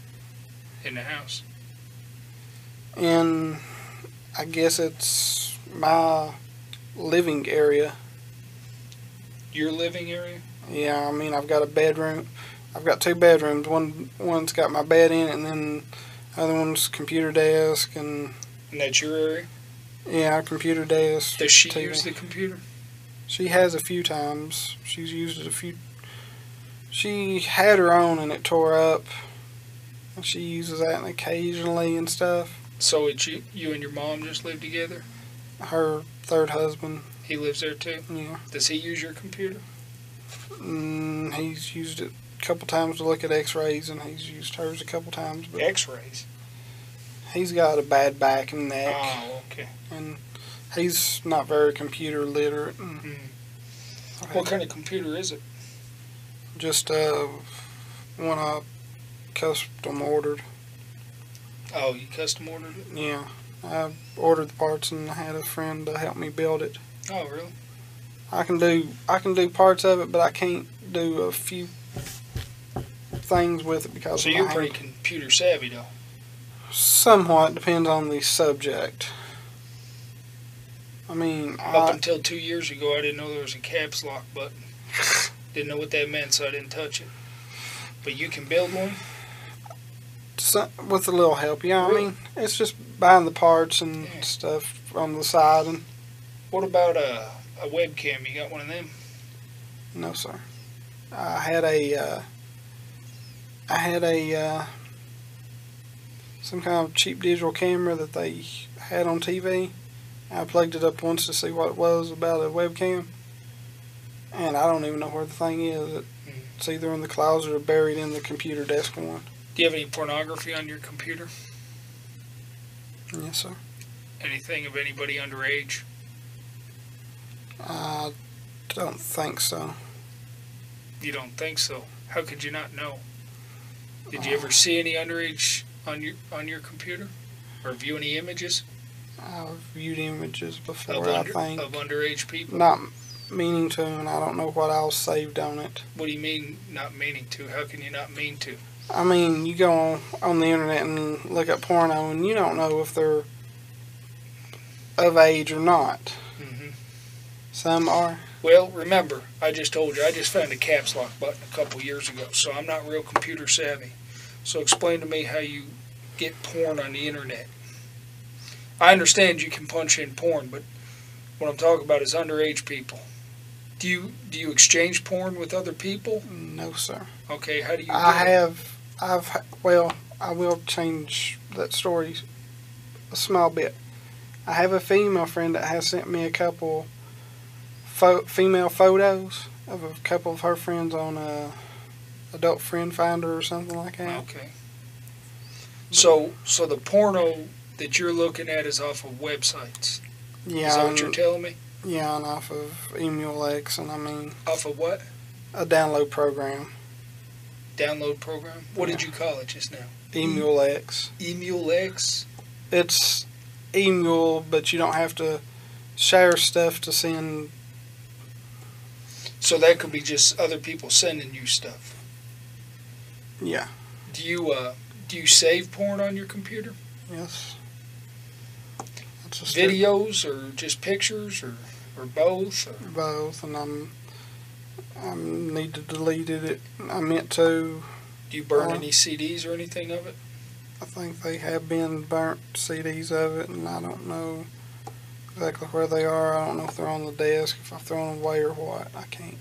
In the house? And I guess it's my living area. Your living area? Yeah, I mean, I've got a bedroom. I've got 2 bedrooms. One's got my bed in it, and then the other one's computer desk, and And that's your area? yeah, computer desk. Does she TV. use the computer? She has a few times. She's used it a few. She had her own, and it tore up. And she uses that occasionally and stuff. So it's you and your mom just live together? Her third husband, He lives there too? yeah. Does he use your computer? He's used it a couple times to look at x-rays, and he's used hers a couple times. But X-rays? he's got a bad back and neck, Oh, okay. and he's not very computer literate. And What kind of computer is it? just one I custom ordered. Oh, you custom ordered it? Yeah, I ordered the parts, and I had a friend to help me build it. Oh, really? I can do parts of it, but I can't do a few things with it because So of you're my pretty hand. computer savvy, though. Somewhat depends on the subject. I mean, Up until 2 years ago, I didn't know there was a caps lock button. Didn't know what that meant, so I didn't touch it. But you can build one? with a little help, yeah. Really? I mean, it's just buying the parts and Yeah. stuff on the side, and What about a webcam? You got one of them? no, sir. I had a some kind of cheap digital camera that they had on TV. I plugged it up once to see what it was about a webcam, and I don't even know where the thing is. It's either in the closet or buried in the computer desk one. Do you have any pornography on your computer? Yes, sir. Anything of anybody underage? I don't think so. You don't think so? How could you not know? Did you ever see any underage on your computer, or view any images I've viewed images of, before, I think. of underage people? Not meaning to, and I don't know what else saved on it. What do you mean not meaning to? How can you not mean to? I mean, you go on the internet and look up porno, and you don't know if they're of age or not. hmm Some are. Well, remember, I just told you, I just found a caps lock button a couple years ago, so I'm not real computer savvy. So explain to me how you get porn on the internet. I understand you can punch in porn, but what I'm talking about is underage people. Do you exchange porn with other people? No, sir. Okay, how do you I will change that story a small bit. I have a female friend that has sent me a couple female photos of a couple of her friends on Adult Friend Finder or something like that. Okay. So the porno that you're looking at is off of websites. Yeah, Is that what you're telling me? yeah, and off of Emulx, and I mean Off of what? a download program. Download program? What did you call it just now? Emulx. Emulx? It's Emul, but you don't have to share stuff to send. So that could be just other people sending you stuff. Yeah. Do you save porn on your computer? Yes. That's a Videos or just pictures or both? Or? both, and I need to delete it. I meant to. Do you burn any CDs or anything of it? I think they have been burnt CDs of it, and I don't know exactly where they are. I don't know if they're on the desk, if I've thrown them away or what. I can't.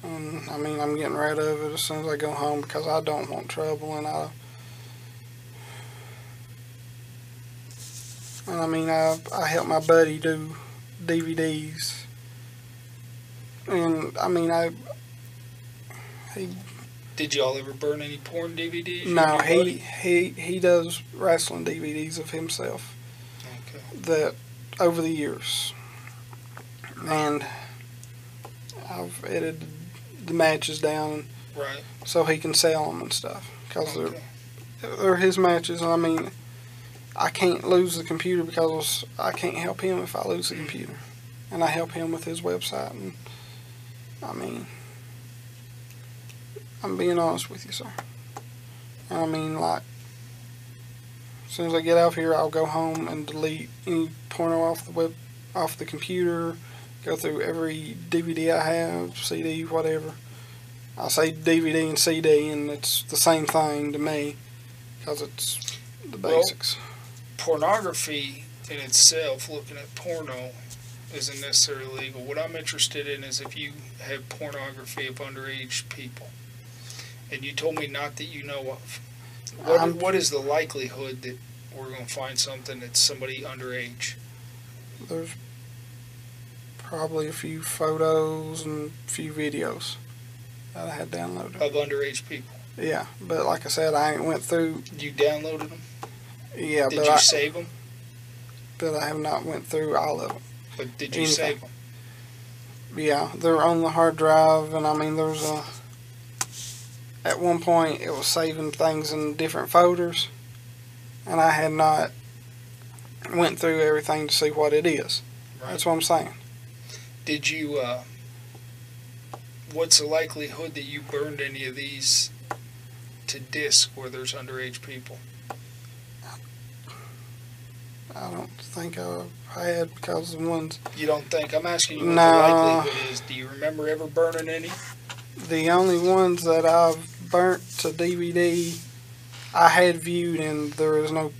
And I mean, I'm getting rid of it as soon as I go home because I don't want trouble, and I mean, I help my buddy do DVDs, and I mean, he. Did y'all ever burn any porn DVDs? No, he does wrestling DVDs of himself. Okay. That over the years, and I've edited the matches down Right. so he can sell them and stuff because Okay. they're his matches. I mean, I can't lose the computer because I can't help him if I lose the computer. And I help him with his website. And I mean, I'm being honest with you, sir. I mean, like, as soon as I get out here, I'll go home and delete any porno off the computer, go through every DVD I have, CD, whatever. I say DVD and CD, and it's the same thing to me, because it's the basics. Well, pornography in itself, looking at porno, isn't necessarily legal. What I'm interested in is if you have pornography of underage people. And you told me not that you know of. What is the likelihood that we're going to find something that's somebody underage? There's probably a few photos and a few videos that I had downloaded. Of underage people? Yeah, but like I said, I ain't went through... You downloaded them? Yeah, Did you save them? But I have not went through all of them. But did you save them? Yeah, they're on the hard drive, and I mean, there's a... At one point, it was saving things in different folders, and I had not went through everything to see what it is. Right. That's what I'm saying. Did you, what's the likelihood that you burned any of these to disk where there's underage people? I don't think I had, because the ones... You don't think? I'm asking you what the likelihood is. Do you remember ever burning any? The only ones that I've burnt to DVD, I had viewed, and there was no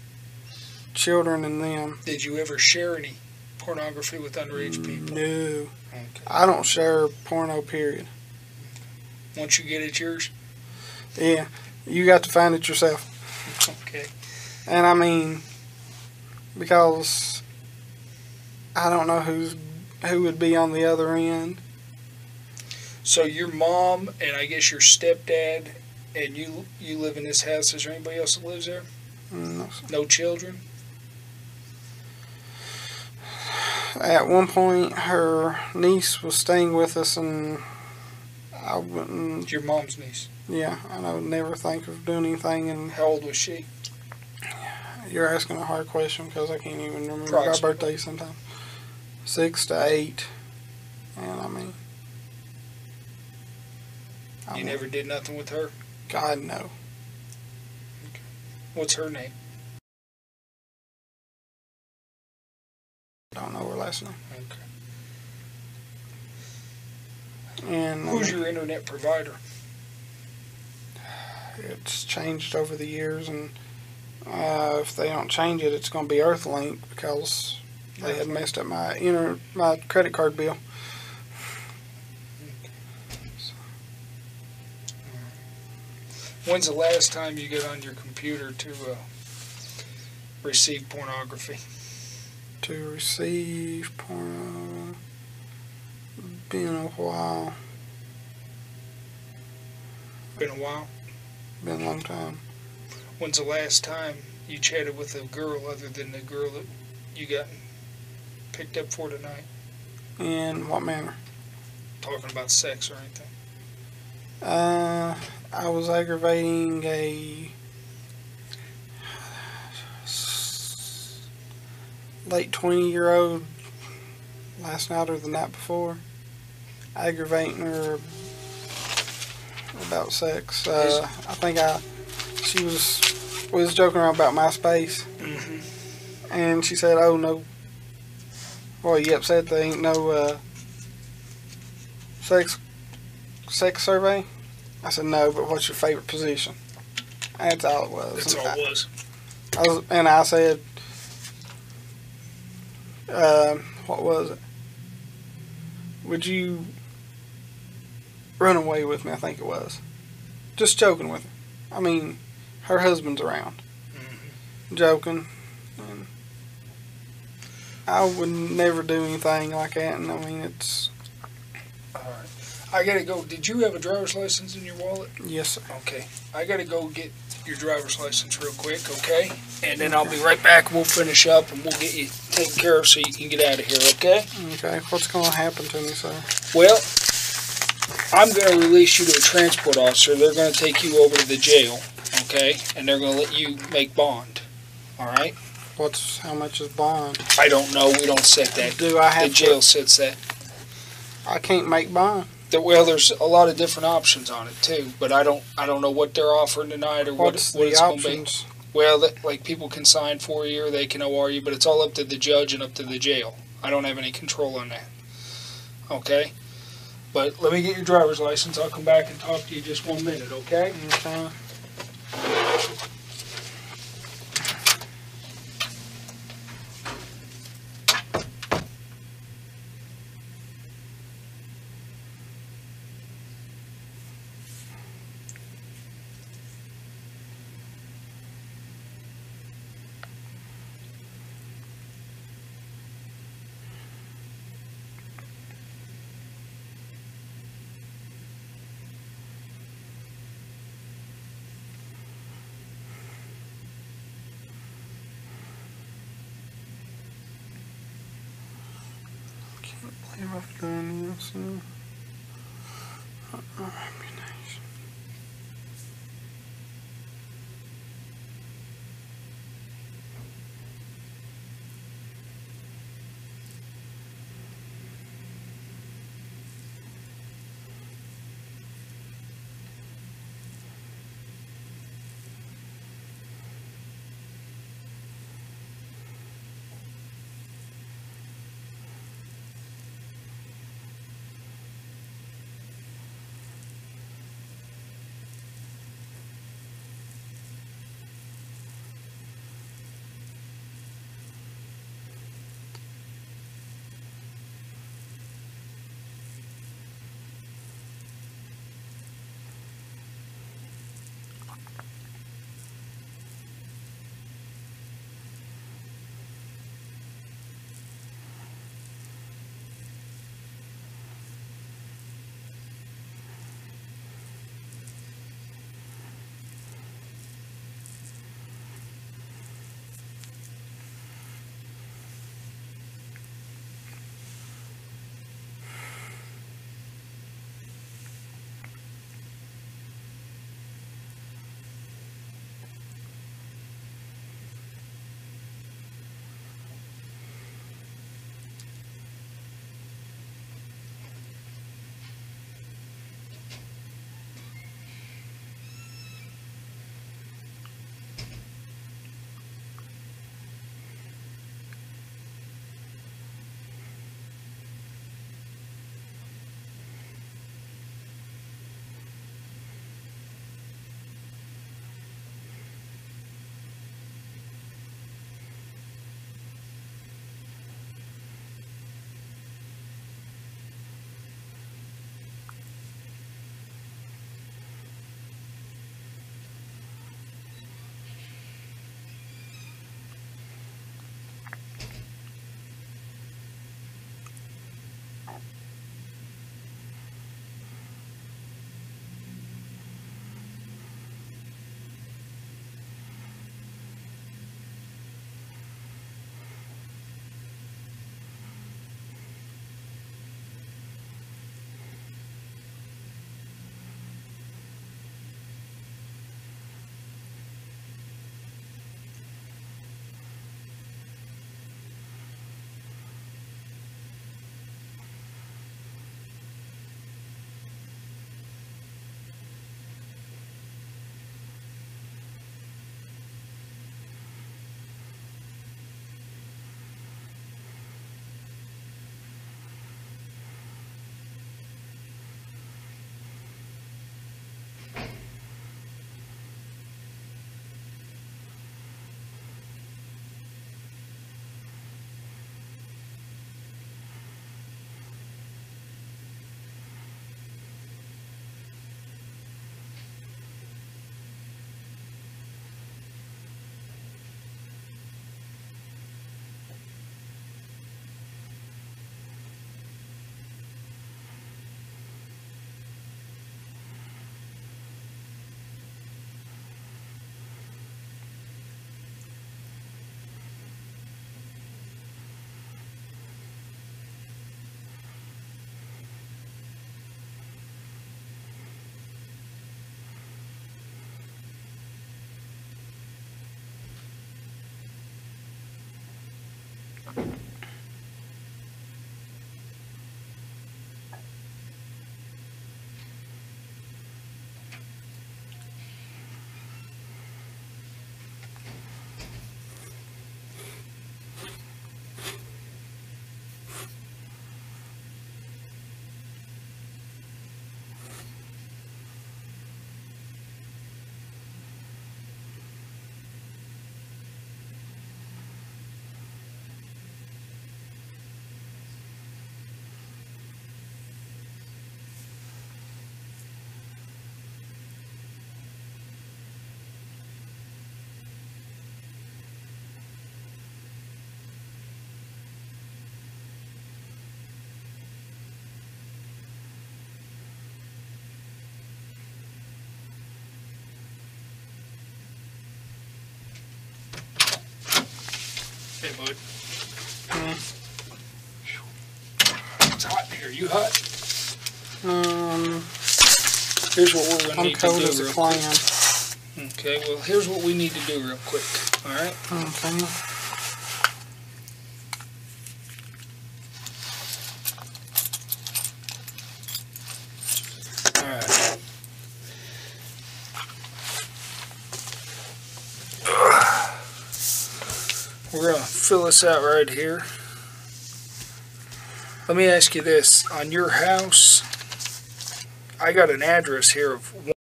children in them. Did you ever share any pornography with underage people? No. Okay. I don't share porno, period. Once you get it, yours? Yeah. You got to find it yourself. Okay. And I mean, because I don't know who would be on the other end. So your mom and I guess your stepdad and you live in this house. Is there anybody else that lives there? No, sir. No children? At one point, her niece was staying with us, and I wouldn't... Your mom's niece? Yeah, and I would never think of doing anything. And how old was she? You're asking a hard question because I can't even remember my birthday sometimes. 6 to 8, and I mean... You never did nothing with her? God, no. Okay. What's her name? Don't know her last name. Okay. And who's your internet provider? It's changed over the years, and if they don't change it, it's going to be Earthlink, because they had messed up my credit card bill. When's the last time you got on your computer to receive pornography? To receive porno? Been a while. Been a while? Been a long time. When's the last time you chatted with a girl other than the girl that you got picked up for tonight? In what manner? Talking about sex or anything? I was aggravating a late 20-year-old last night or the night before. Aggravating her about sex. I think she was joking around about MySpace. Mm-hmm. And she said, "Oh no." Well, you upset there ain't no sex survey? I said, "No, but what's your favorite position?" That's all it was. That's all it was. And I said, what was it? Would you run away with me? I think it was. Just joking with her. I mean, her husband's around. Mm-hmm. Joking. And I would never do anything like that, and I mean, it's... Alright. I gotta go. Did you have a driver's license in your wallet? Yes, sir. Okay. I gotta go get your driver's license real quick, okay? And then I'll be right back. We'll finish up and we'll get you taken care of so you can get out of here, okay? Okay. What's going to happen to me, sir? Well, I'm going to release you to a transport officer. They're going to take you over to the jail, okay? And they're going to let you make bond, all right? How much is bond? I don't know. We don't set that. Do I have The jail sets that. I can't make bond. Well, there's a lot of different options on it too, but I don't know what they're offering tonight or what What's it's the going to be. options? Well, like people can sign for you or they can OR you, but it's all up to the judge and up to the jail. I don't have any control on that. Okay? But let me get your driver's license. I'll come back and talk to you just 1 minute, okay? Okay. Can't believe I've done this. Ammunition. Hey, bud. It's hot in here. You hot? Here's what we're going to I'm need to cold do as a real clam. quick. Okay, well, here's what we need to do real quick. All right? Okay. All right. We're going to fill this out right here. Let me ask you this. On your house, I got an address here of one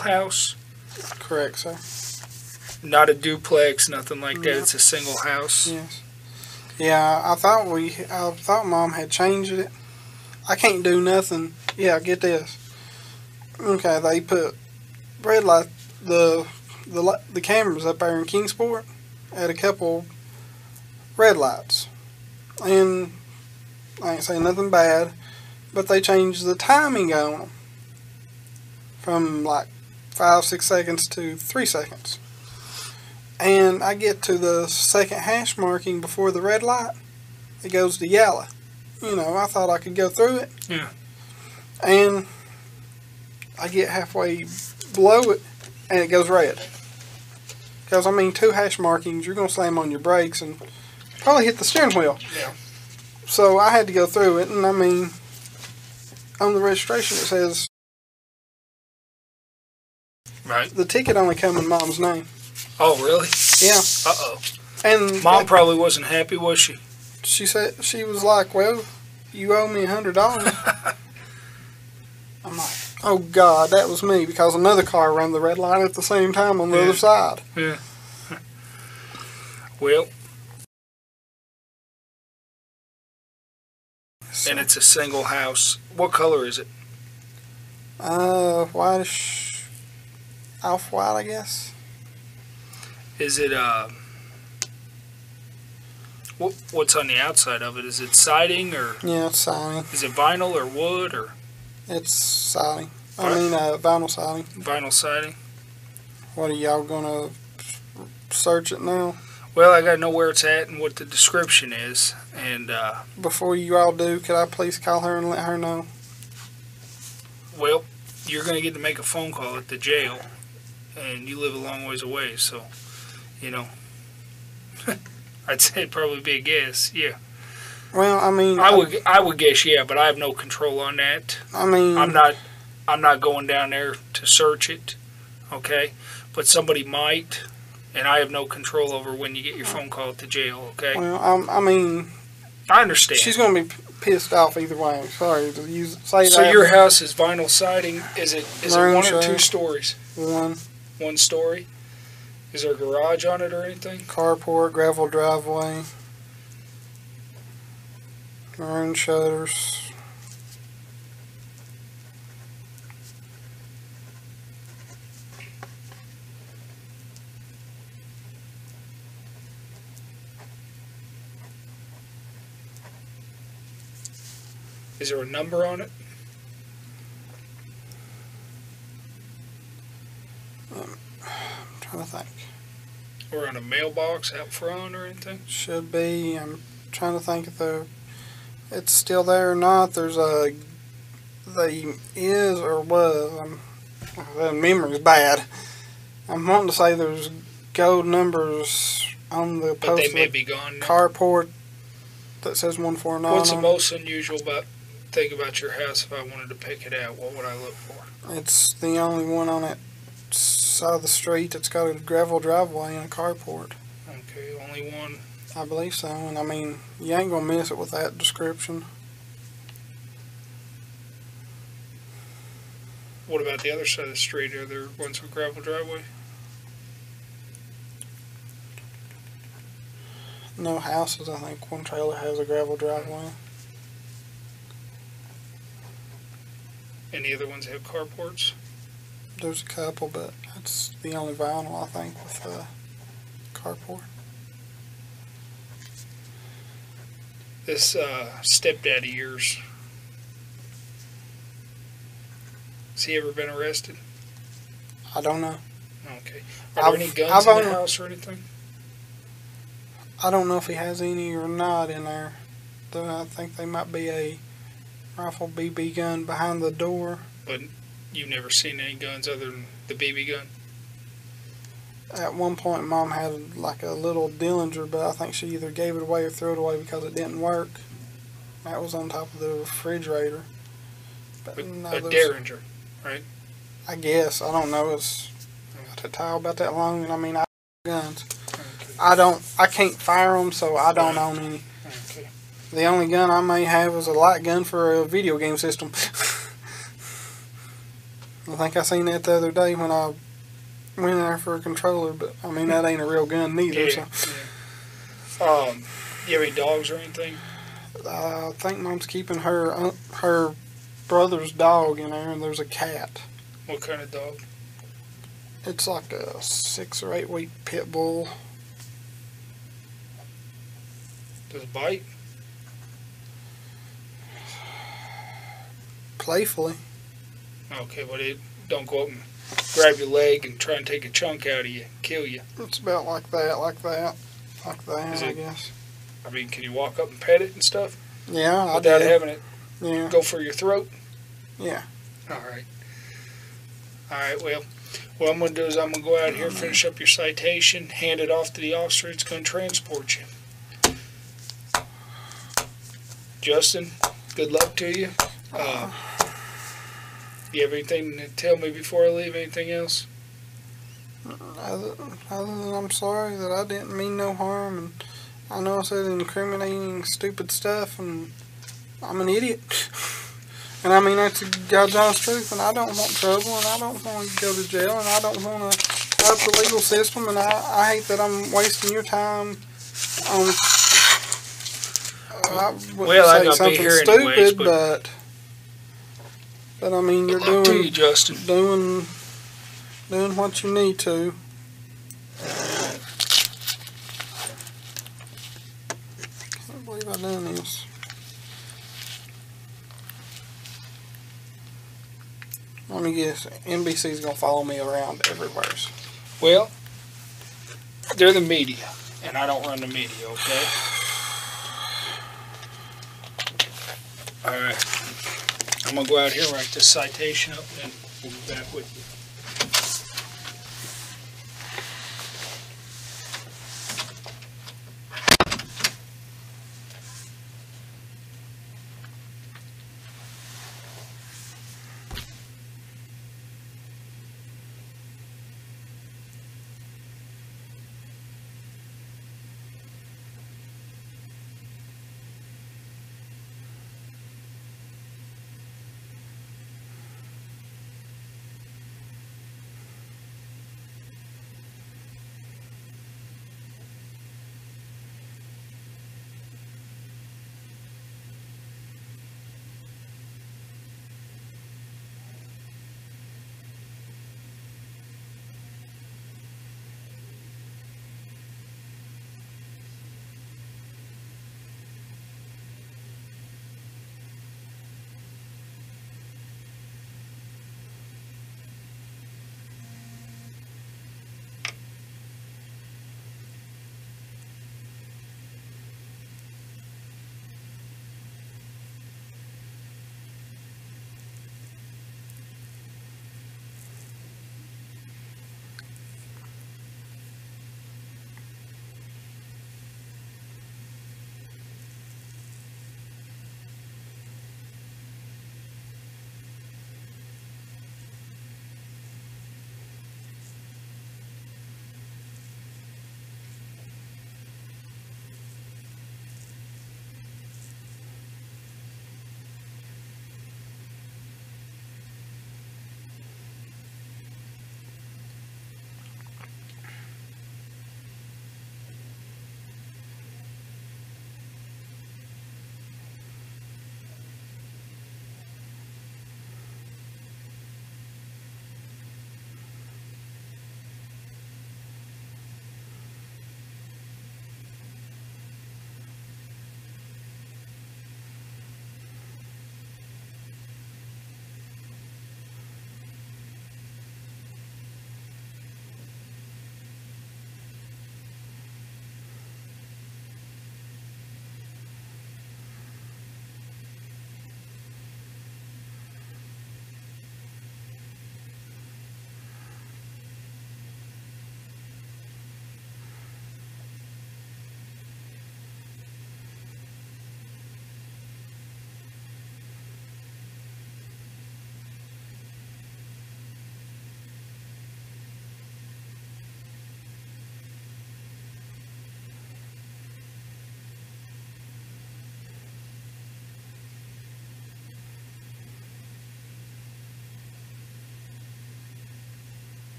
house, Correct, sir. not a duplex, nothing like that. No. It's a single house. Yes. Yeah, I thought Mom had changed it. I can't do nothing. Yeah, get this. Okay, they put red light, the cameras up there in Kingsport at a couple red lights. And I ain't saying nothing bad, but they changed the timing on them from like 5-6 seconds to 3 seconds. And I get to the second hash marking before the red light, it goes to yellow. You know, I thought I could go through it. Yeah. And I get halfway below it, and it goes red. Because, I mean, 2 hash markings, you're going to slam on your brakes and probably hit the steering wheel. Yeah. So I had to go through it, and I mean, on the registration it says Right. the ticket only come in Mom's name. Oh, really? Yeah. Uh-oh. And Mom probably wasn't happy, was she? she said, she was like, well, you owe me $100. I'm like, oh God, that was me, because another car ran the red light at the same time on the Yeah. other side. Yeah. Well, So, and it's a single house. What color is it? whitish, off-white, I guess. Is it, what's on the outside of it? Is it siding, or Yeah, it's siding. is it vinyl or wood or It's siding. Right. I mean, vinyl siding. vinyl siding? What are y'all gonna search it now? Well, I gotta know where it's at and what the description is, and, Before you all do, could I please call her and let her know? well, you're gonna get to make a phone call at the jail, and you live a long ways away, so, you know, I'd say it'd probably be a guess, yeah. Well, I mean, I would guess, yeah, but I have no control on that. I mean, I'm not going down there to search it, okay? But somebody might, and I have no control over when you get your phone call at the jail, okay? well, I mean, I understand. she's gonna be pissed off either way. Sorry to say So that. your house is vinyl siding. Is it Maroon 1 or 2 shade. stories? One 1 story. Is there a garage on it or anything? carport, gravel driveway, maroon shutters. Is there a number on it? I'm trying to think. Or on a mailbox out front or anything? Should be. I'm trying to think if it's still there or not. There's a. They is or was. The memory's bad. I'm wanting to say there's gold numbers on the But post they may of be gone the now. carport that says 149. What's the on it. most unusual thing about your house? If I wanted to pick it out, what would I look for? It's the only one on that side of the street that's got a gravel driveway and a carport. Okay, only one. I believe so. And I mean, you ain't gonna miss it with that description. What about the other side of the street? Are there ones with gravel driveway? No houses. I think one trailer has a gravel driveway. Any other ones have carports? There's a couple, but that's the only vinyl I think with carport. This stepdad of yours, has he ever been arrested? I don't know. Okay. Are there any guns in the house or anything? I don't know if he has any or not in there. I think they might be a rifle BB gun behind the door. But you've never seen any guns other than the BB gun? At one point, Mom had like a little Dillinger, but I think she either gave it away or threw it away because it didn't work. That was on top of the refrigerator. But no, a Derringer, right? I guess. I don't know. It's got a tile about that long, and I mean, I guns. Okay. I can't fire them, so I don't own any. Okay. The only gun I may have is a light gun for a video game system. I think I seen that the other day when I went in there for a controller, but I mean, that ain't a real gun neither. Yeah, So. Yeah. You have any dogs or anything? I think Mom's keeping her brother's dog in there, and there's a cat. What kind of dog? It's like a 6 or 8 week pit bull. Does it bite? Playfully. Okay, but it don't go up and grab your leg and try and take a chunk out of you, kill you. It's about like that, Is I it- guess. I mean, can you walk up and pet it and stuff Yeah, I without did. having it Yeah, go for your throat? yeah. All right. All right, well, what I'm going to do is I'm going to go out here, finish up your citation, hand it off to the officer that's going to transport you. Justin, good luck to you. You have anything to tell me before I leave? Anything else? Other than I'm sorry that I didn't mean no harm, and I know I said incriminating, stupid stuff, and I'm an idiot. And I mean, that's God's honest truth, and I don't want trouble, and I don't want to go to jail, and I don't want to help the legal system, and I hate that I'm wasting your time on, I wouldn't Well, I say gotta be something here stupid, anyways, but I mean, you're Up to you, doing Justin. what you need to. Can't believe I done this. Let me guess, NBC's gonna follow me around everywhere. Well, they're the media, and I don't run the media, okay? All right. I'm going to go out here and write this citation up, and we'll be back with you.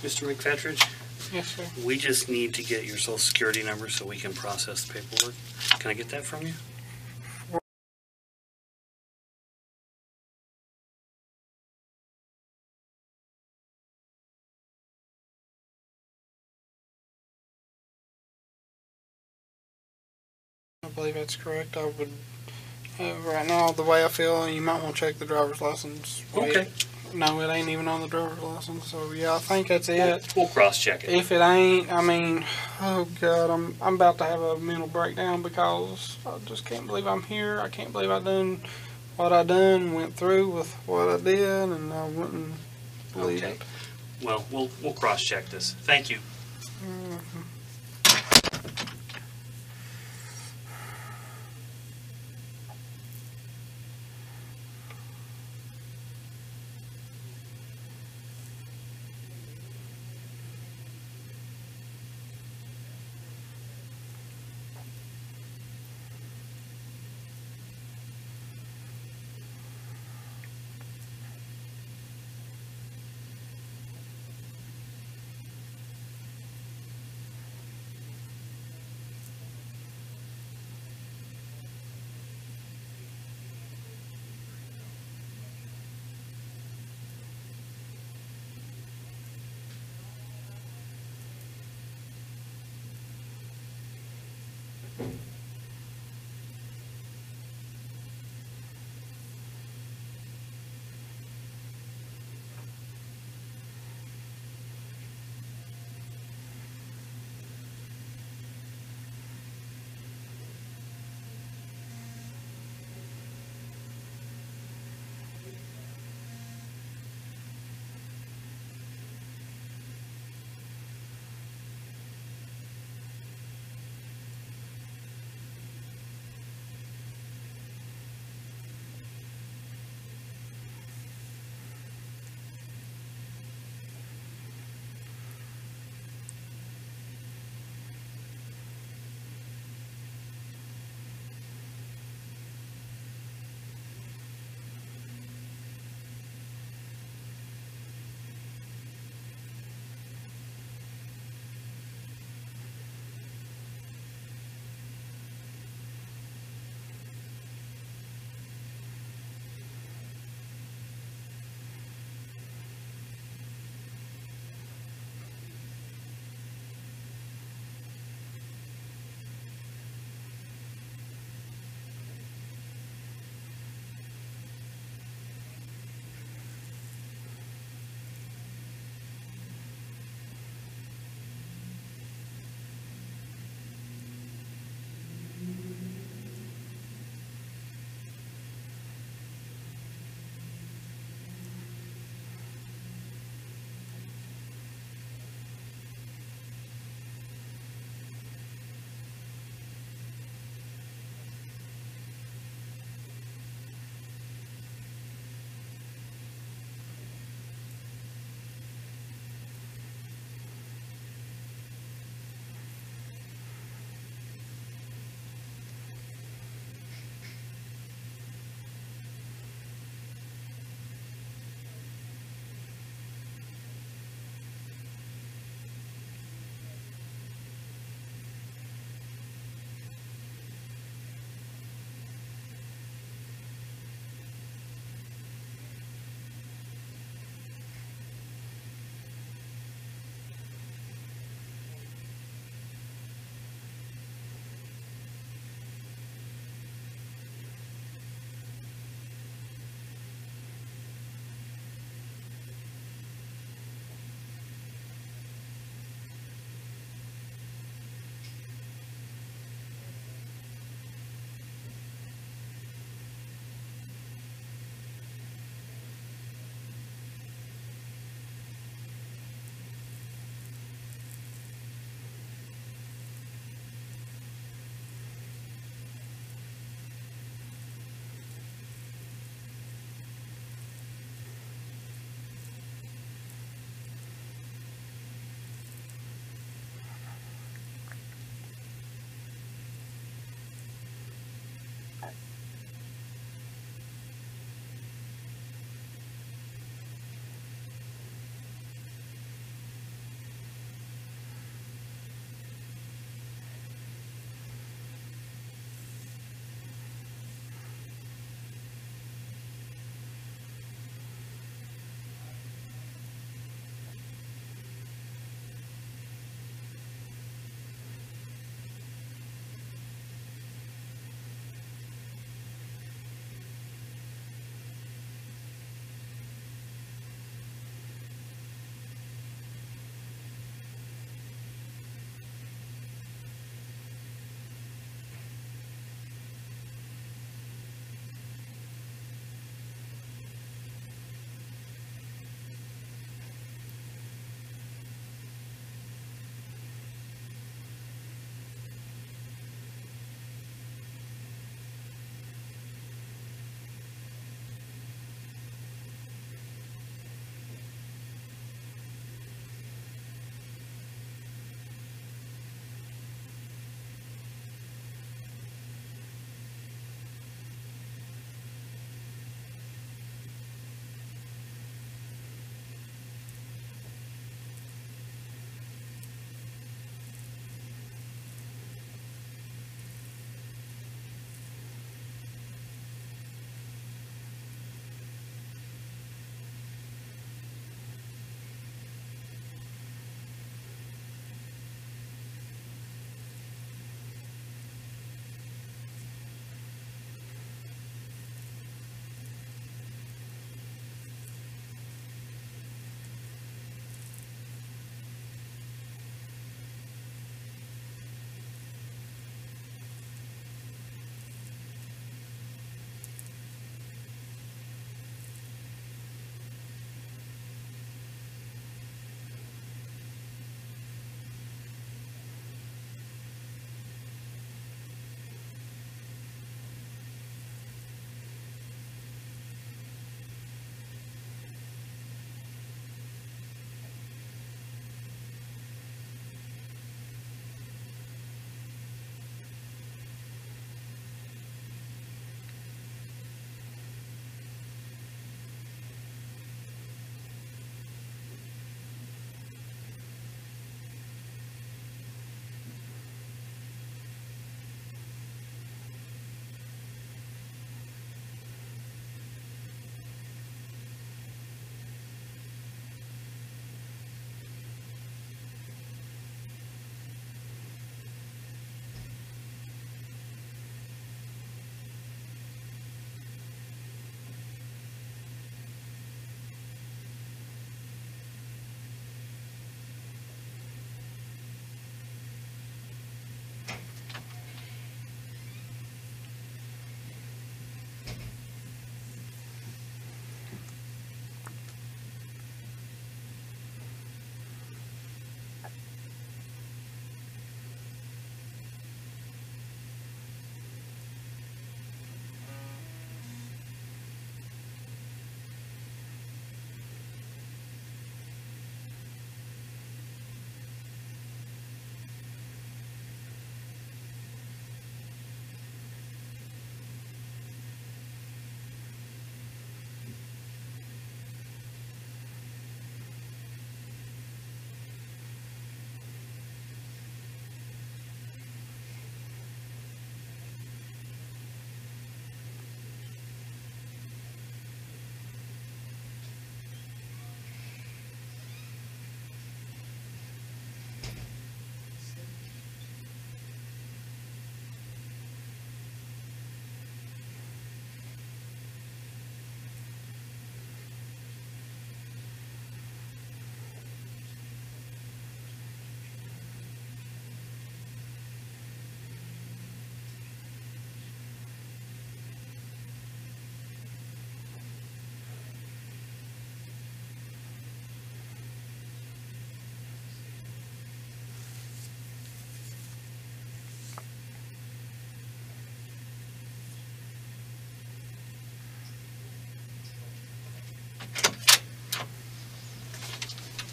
Mr. McPhetridge, Yes, sir. we just need to get your social security number so we can process the paperwork. Can I get that from you? I believe that's correct. I would, right now, the way I feel, you might want to check the driver's license. Okay. No, it ain't even on the driver's license. So yeah, I think that's it. We'll cross-check it. If it ain't, I mean, oh God, I'm about to have a mental breakdown because I just can't believe I'm here. I can't believe I done what I done, went through with what I did, and I wouldn't believe Okay. it. Well, we'll cross-check this. Thank you. Mhm.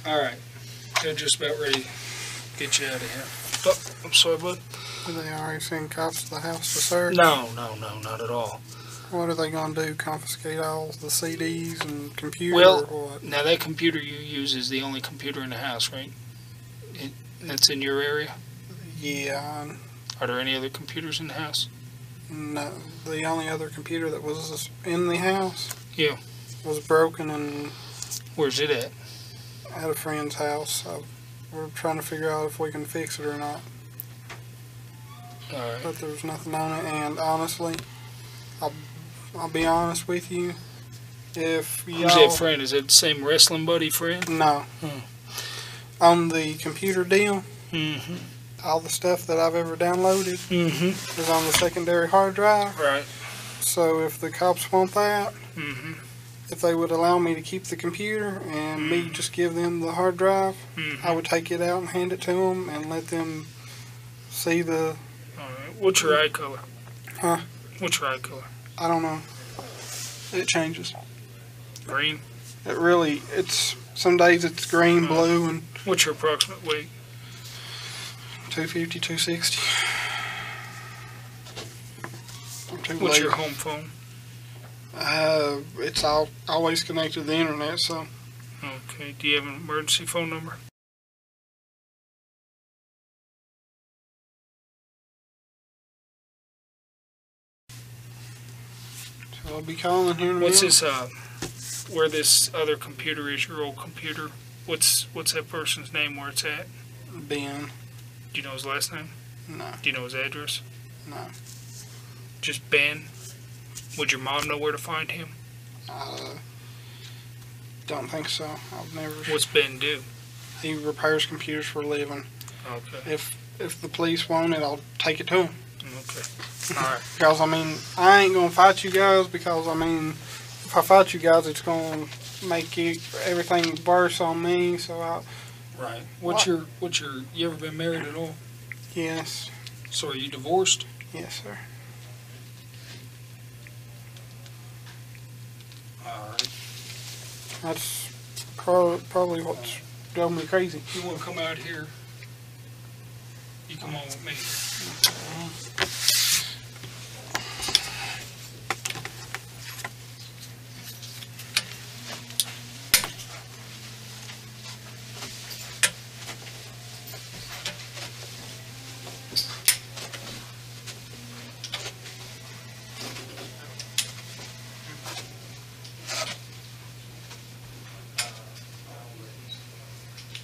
All right. They're just about ready to get you out of here. Oh, I'm sorry, bud. Are they already send cops to the house to search? No, not at all. What are they going to do? Confiscate all the CDs and computer Well, or what? now that computer you use is the only computer in the house, right? That's in your area? Yeah. Are there any other computers in the house? No, the only other computer that was in the house Yeah. was broken and Where's it at? at a friend's house. So we're trying to figure out if we can fix it or not. All right. But there's nothing on it, and honestly, I'll be honest with you. If y'all... Who's that friend? Is that the same wrestling buddy friend? No. On the computer deal, Mm-hmm. all the stuff that I've ever downloaded Mm-hmm. is on the secondary hard drive. Right. So if the cops want that, Mm-hmm. if they would allow me to keep the computer and me just give them the hard drive, Mm-hmm. I would take it out and hand it to them and let them see the... All right. What's your eye color? Huh? What's your eye color? I don't know. It changes. Green. It really, it's... Some days it's green, blue, and What's your approximate weight? 250, 260. I'm too What's your lazy. home phone? It's always connected to the internet, so... Okay. Do you have an emergency phone number? So I'll be calling here in a What's minute. this? Where this other computer is? Your old computer. What's that person's name? Where it's at? Ben. Do you know his last name? No, Do you know his address? no. Just Ben. Would your mom know where to find him? Don't think so. I've never... What's Ben do? He repairs computers for a living. Okay. If the police want it, I'll take it to him. Okay. All right. Because, I mean, I ain't going to fight you guys because, I mean, if I fight you guys, it's going to make everything worse on me, so Right. What? You ever been married at all? yes. So are you divorced? Yes, sir. All right. That's probably what's drove me crazy. If you want to come out here, you come on with me.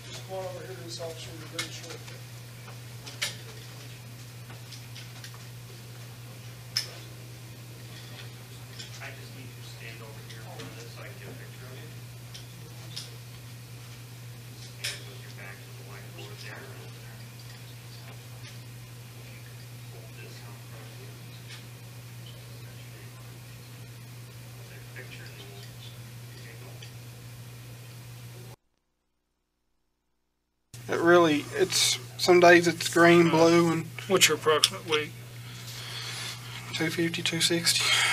Just come on over here to this officer very short. I just need you to stand over here for this, so I can get a picture of you. Stand with your back to the whiteboard there. Hold this out in front of you. Take a picture. Okay, go. It really, it's... Some days it's green, blue, and What's your approximate weight? 250, 260.